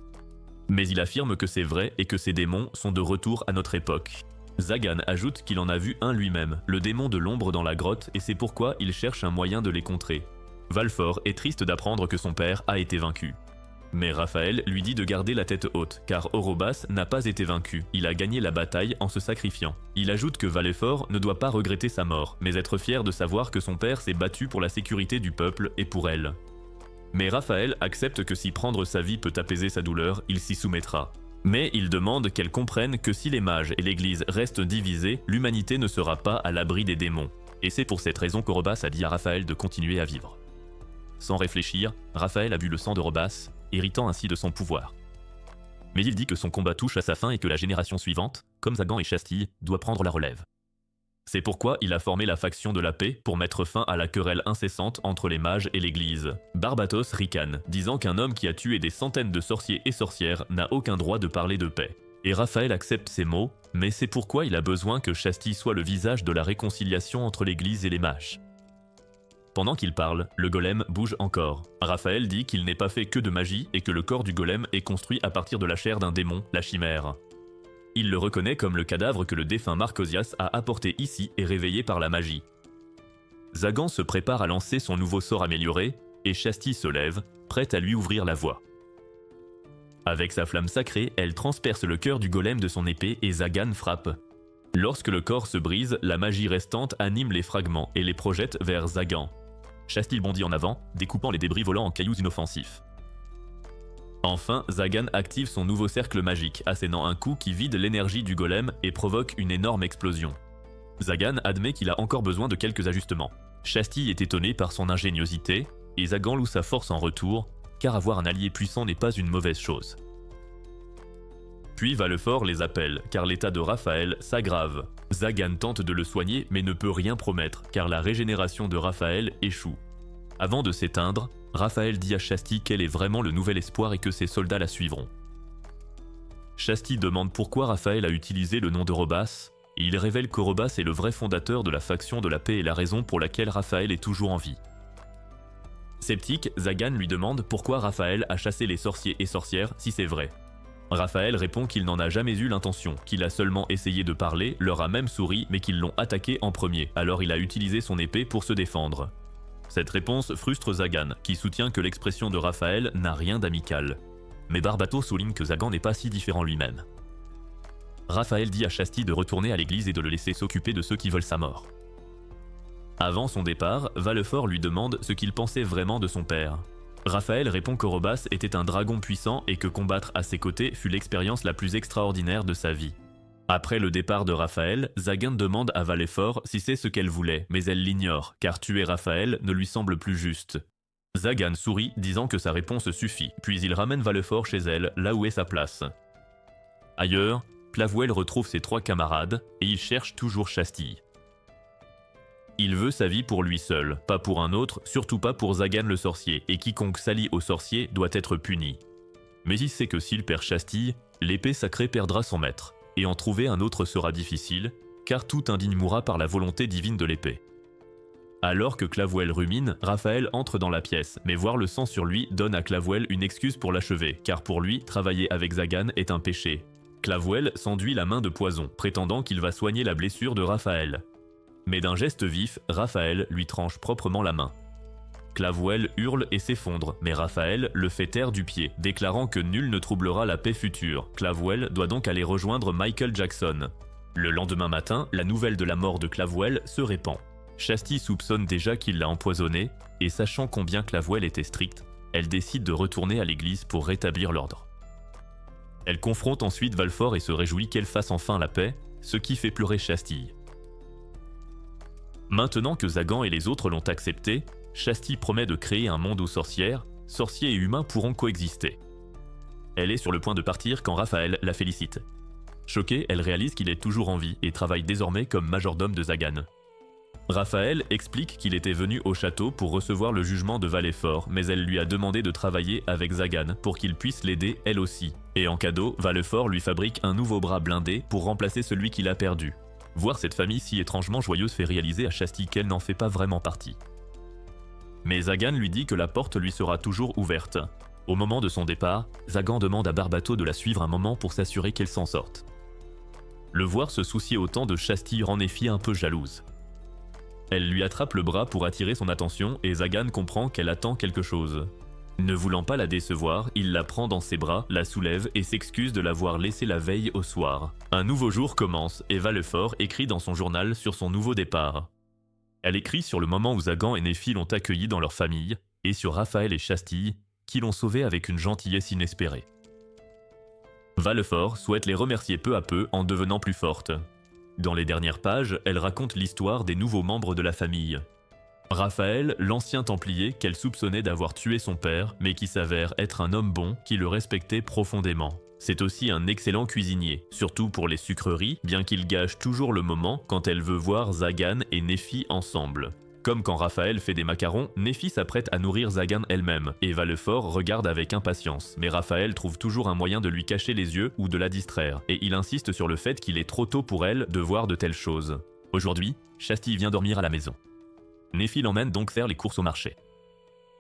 Mais il affirme que c'est vrai et que ces démons sont de retour à notre époque. Zagan ajoute qu'il en a vu un lui-même, le démon de l'ombre dans la grotte, et c'est pourquoi il cherche un moyen de les contrer. Valfort est triste d'apprendre que son père a été vaincu. Mais Raphaël lui dit de garder la tête haute, car Orobas n'a pas été vaincu, il a gagné la bataille en se sacrifiant. Il ajoute que Valfort ne doit pas regretter sa mort, mais être fier de savoir que son père s'est battu pour la sécurité du peuple et pour elle. Mais Raphaël accepte que si prendre sa vie peut apaiser sa douleur, il s'y soumettra. Mais il demande qu'elle comprenne que si les mages et l'Église restent divisés, l'humanité ne sera pas à l'abri des démons. Et c'est pour cette raison qu'Orobas a dit à Raphaël de continuer à vivre. Sans réfléchir, Raphaël a bu le sang d'Orobas, héritant ainsi de son pouvoir. Mais il dit que son combat touche à sa fin et que la génération suivante, comme Zagan et Chastille, doit prendre la relève. C'est pourquoi il a formé la faction de la paix pour mettre fin à la querelle incessante entre les mages et l'Église. Barbatos ricane, disant qu'un homme qui a tué des centaines de sorciers et sorcières n'a aucun droit de parler de paix. Et Raphaël accepte ces mots, mais c'est pourquoi il a besoin que Chastille soit le visage de la réconciliation entre l'Église et les mages. Pendant qu'il parle, le golem bouge encore. Raphaël dit qu'il n'est pas fait que de magie et que le corps du golem est construit à partir de la chair d'un démon, la chimère. Il le reconnaît comme le cadavre que le défunt Marcosias a apporté ici et réveillé par la magie. Zagan se prépare à lancer son nouveau sort amélioré, et Chastille se lève, prête à lui ouvrir la voie. Avec sa flamme sacrée, elle transperce le cœur du golem de son épée et Zagan frappe. Lorsque le corps se brise, la magie restante anime les fragments et les projette vers Zagan. Chastille bondit en avant, découpant les débris volants en cailloux inoffensifs. Enfin, Zagan active son nouveau cercle magique, assénant un coup qui vide l'énergie du golem et provoque une énorme explosion. Zagan admet qu'il a encore besoin de quelques ajustements. Chastille est étonné par son ingéniosité, et Zagan loue sa force en retour, car avoir un allié puissant n'est pas une mauvaise chose. Puis Vallefort les appelle, car l'état de Raphaël s'aggrave. Zagan tente de le soigner, mais ne peut rien promettre, car la régénération de Raphaël échoue. Avant de s'éteindre, Raphaël dit à Chastille qu'elle est vraiment le nouvel espoir et que ses soldats la suivront. Chastille demande pourquoi Raphaël a utilisé le nom d'Orobas, et il révèle qu'Orobas est le vrai fondateur de la faction de la paix et la raison pour laquelle Raphaël est toujours en vie. Sceptique, Zagan lui demande pourquoi Raphaël a chassé les sorciers et sorcières si c'est vrai. Raphaël répond qu'il n'en a jamais eu l'intention, qu'il a seulement essayé de parler, leur a même souri, mais qu'ils l'ont attaqué en premier, alors il a utilisé son épée pour se défendre. Cette réponse frustre Zagan, qui soutient que l'expression de Raphaël n'a rien d'amical. Mais Barbato souligne que Zagan n'est pas si différent lui-même. Raphaël dit à Chastille de retourner à l'église et de le laisser s'occuper de ceux qui veulent sa mort. Avant son départ, Vallefort lui demande ce qu'il pensait vraiment de son père. Raphaël répond qu'Orobas était un dragon puissant et que combattre à ses côtés fut l'expérience la plus extraordinaire de sa vie. Après le départ de Raphaël, Zagan demande à Vallefort si c'est ce qu'elle voulait, mais elle l'ignore, car tuer Raphaël ne lui semble plus juste. Zagan sourit, disant que sa réponse suffit, puis il ramène Vallefort chez elle, là où est sa place. Ailleurs, Clavouel retrouve ses 3 camarades, et il cherche toujours Chastille. Il veut sa vie pour lui seul, pas pour un autre, surtout pas pour Zagan le sorcier, et quiconque s'allie au sorcier doit être puni. Mais il sait que s'il perd Chastille, l'épée sacrée perdra son maître, et en trouver un autre sera difficile, car tout indigne mourra par la volonté divine de l'épée. Alors que Clavouel rumine, Raphaël entre dans la pièce, mais voir le sang sur lui donne à Clavouel une excuse pour l'achever, car pour lui, travailler avec Zagan est un péché. Clavouel s'enduit la main de poison, prétendant qu'il va soigner la blessure de Raphaël. Mais d'un geste vif, Raphaël lui tranche proprement la main. Clavouel hurle et s'effondre, mais Raphaël le fait taire du pied, déclarant que nul ne troublera la paix future. Clavouel doit donc aller rejoindre Michael Jackson. Le lendemain matin, la nouvelle de la mort de Clavouel se répand. Chastille soupçonne déjà qu'il l'a empoisonné, et sachant combien Clavouel était strict, elle décide de retourner à l'église pour rétablir l'ordre. Elle confronte ensuite Vallefort et se réjouit qu'elle fasse enfin la paix, ce qui fait pleurer Chastille. Maintenant que Zagan et les autres l'ont accepté, Chastille promet de créer un monde où sorcières, sorciers et humains pourront coexister. Elle est sur le point de partir quand Raphaël la félicite. Choquée, elle réalise qu'il est toujours en vie et travaille désormais comme majordome de Zagan. Raphaël explique qu'il était venu au château pour recevoir le jugement de Vallefort, mais elle lui a demandé de travailler avec Zagan pour qu'il puisse l'aider elle aussi. Et en cadeau, Vallefort lui fabrique un nouveau bras blindé pour remplacer celui qu'il a perdu. Voir cette famille si étrangement joyeuse fait réaliser à Chastille qu'elle n'en fait pas vraiment partie. Mais Zagan lui dit que la porte lui sera toujours ouverte. Au moment de son départ, Zagan demande à Barbato de la suivre un moment pour s'assurer qu'elle s'en sorte. Le voir se soucier autant de Chastille rend Nephi un peu jalouse. Elle lui attrape le bras pour attirer son attention et Zagan comprend qu'elle attend quelque chose. Ne voulant pas la décevoir, il la prend dans ses bras, la soulève et s'excuse de l'avoir laissée la veille au soir. Un nouveau jour commence et Vallefort écrit dans son journal sur son nouveau départ. Elle écrit sur le moment où Zagan et Nephi l'ont accueilli dans leur famille, et sur Raphaël et Chastille, qui l'ont sauvée avec une gentillesse inespérée. Vallefort souhaite les remercier peu à peu en devenant plus forte. Dans les dernières pages, elle raconte l'histoire des nouveaux membres de la famille. Raphaël, l'ancien Templier qu'elle soupçonnait d'avoir tué son père, mais qui s'avère être un homme bon qui le respectait profondément. C'est aussi un excellent cuisinier, surtout pour les sucreries, bien qu'il gâche toujours le moment quand elle veut voir Zagan et Néphi ensemble. Comme quand Raphaël fait des macarons, Néphi s'apprête à nourrir Zagan elle-même, et Vallefort regarde avec impatience, mais Raphaël trouve toujours un moyen de lui cacher les yeux ou de la distraire, et il insiste sur le fait qu'il est trop tôt pour elle de voir de telles choses. Aujourd'hui, Chastille vient dormir à la maison. Néphi l'emmène donc faire les courses au marché.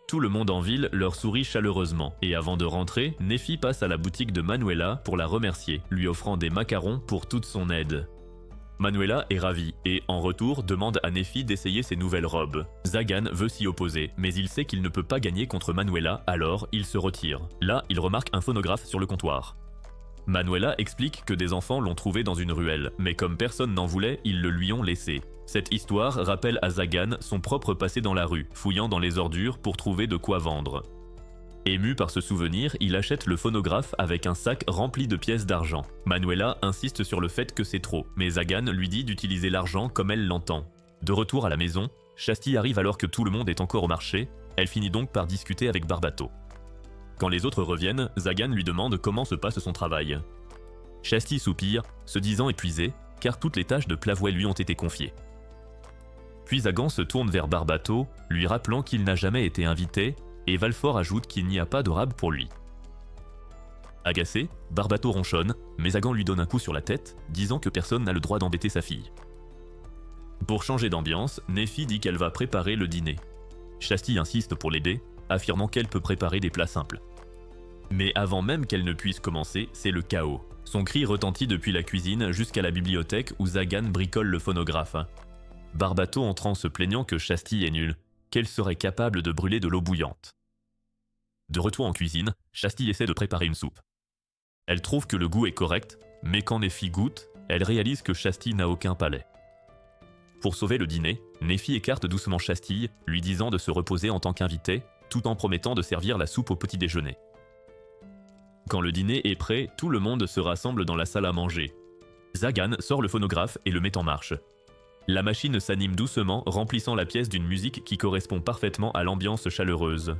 Tout le monde en ville leur sourit chaleureusement, et avant de rentrer, Néphi passe à la boutique de Manuela pour la remercier, lui offrant des macarons pour toute son aide. Manuela est ravie, et en retour demande à Néphi d'essayer ses nouvelles robes. Zagan veut s'y opposer, mais il sait qu'il ne peut pas gagner contre Manuela, alors il se retire. Là, il remarque un phonographe sur le comptoir. Manuela explique que des enfants l'ont trouvé dans une ruelle, mais comme personne n'en voulait, ils le lui ont laissé. Cette histoire rappelle à Zagan son propre passé dans la rue, fouillant dans les ordures pour trouver de quoi vendre. Ému par ce souvenir, il achète le phonographe avec un sac rempli de pièces d'argent. Manuela insiste sur le fait que c'est trop, mais Zagan lui dit d'utiliser l'argent comme elle l'entend. De retour à la maison, Chastille arrive alors que tout le monde est encore au marché, elle finit donc par discuter avec Barbato. Quand les autres reviennent, Zagan lui demande comment se passe son travail. Chastille soupire, se disant épuisé, car toutes les tâches de Plavois lui ont été confiées. Puis Zagan se tourne vers Barbato, lui rappelant qu'il n'a jamais été invité, et Vallefort ajoute qu'il n'y a pas de rab pour lui. Agacé, Barbato ronchonne, mais Zagan lui donne un coup sur la tête, disant que personne n'a le droit d'embêter sa fille. Pour changer d'ambiance, Néphi dit qu'elle va préparer le dîner. Chastille insiste pour l'aider, affirmant qu'elle peut préparer des plats simples. Mais avant même qu'elle ne puisse commencer, c'est le chaos. Son cri retentit depuis la cuisine jusqu'à la bibliothèque où Zagan bricole le phonographe. Barbato entrant se plaignant que Chastille est nulle, qu'elle serait capable de brûler de l'eau bouillante. De retour en cuisine, Chastille essaie de préparer une soupe. Elle trouve que le goût est correct, mais quand Néphi goûte, elle réalise que Chastille n'a aucun palais. Pour sauver le dîner, Néphi écarte doucement Chastille, lui disant de se reposer en tant qu'invité, tout en promettant de servir la soupe au petit déjeuner. Quand le dîner est prêt, tout le monde se rassemble dans la salle à manger. Zagan sort le phonographe et le met en marche. La machine s'anime doucement, remplissant la pièce d'une musique qui correspond parfaitement à l'ambiance chaleureuse.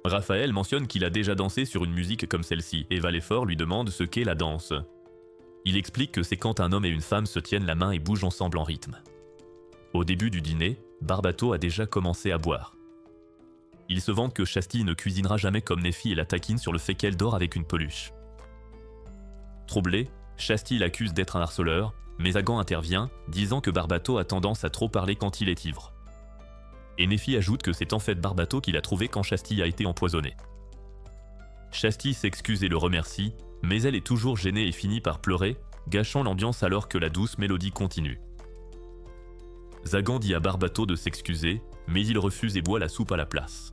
Raphaël mentionne qu'il a déjà dansé sur une musique comme celle-ci, et Vallefort lui demande ce qu'est la danse. Il explique que c'est quand un homme et une femme se tiennent la main et bougent ensemble en rythme. Au début du dîner, Barbato a déjà commencé à boire. Il se vante que Chastille ne cuisinera jamais comme Néphi et la taquine sur le fait qu'elle dort avec une peluche. Troublé, Chastille l'accuse d'être un harceleur, mais Zagan intervient, disant que Barbato a tendance à trop parler quand il est ivre. Et Néphi ajoute que c'est en fait Barbato qui l'a trouvé quand Chastille a été empoisonnée. Chastille s'excuse et le remercie, mais elle est toujours gênée et finit par pleurer, gâchant l'ambiance alors que la douce mélodie continue. Zagan dit à Barbato de s'excuser, mais il refuse et boit la soupe à la place.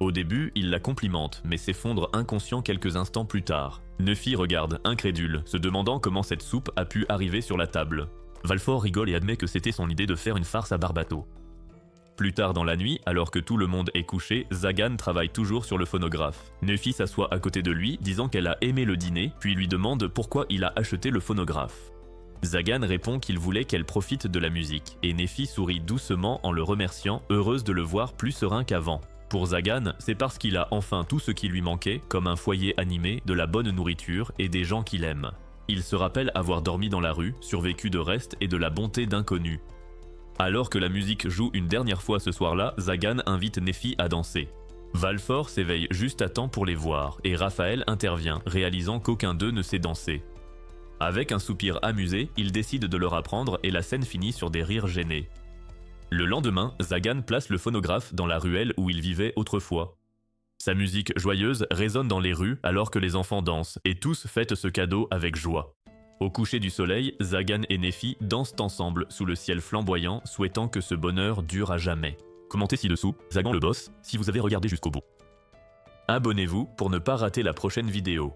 Au début, il la complimente, mais s'effondre inconscient quelques instants plus tard. Néphi regarde, incrédule, se demandant comment cette soupe a pu arriver sur la table. Vallefort rigole et admet que c'était son idée de faire une farce à Barbato. Plus tard dans la nuit, alors que tout le monde est couché, Zagan travaille toujours sur le phonographe. Néphi s'assoit à côté de lui, disant qu'elle a aimé le dîner, puis lui demande pourquoi il a acheté le phonographe. Zagan répond qu'il voulait qu'elle profite de la musique, et Néphi sourit doucement en le remerciant, heureuse de le voir plus serein qu'avant. Pour Zagan, c'est parce qu'il a enfin tout ce qui lui manquait, comme un foyer animé, de la bonne nourriture et des gens qu'il aime. Il se rappelle avoir dormi dans la rue, survécu de restes et de la bonté d'inconnus. Alors que la musique joue une dernière fois ce soir-là, Zagan invite Néphi à danser. Vallefort s'éveille juste à temps pour les voir, et Raphaël intervient, réalisant qu'aucun d'eux ne sait danser. Avec un soupir amusé, il décide de leur apprendre et la scène finit sur des rires gênés. Le lendemain, Zagan place le phonographe dans la ruelle où il vivait autrefois. Sa musique joyeuse résonne dans les rues alors que les enfants dansent, et tous fêtent ce cadeau avec joie. Au coucher du soleil, Zagan et Néphi dansent ensemble sous le ciel flamboyant, souhaitant que ce bonheur dure à jamais. Commentez ci-dessous, Zagan le boss, si vous avez regardé jusqu'au bout. Abonnez-vous pour ne pas rater la prochaine vidéo.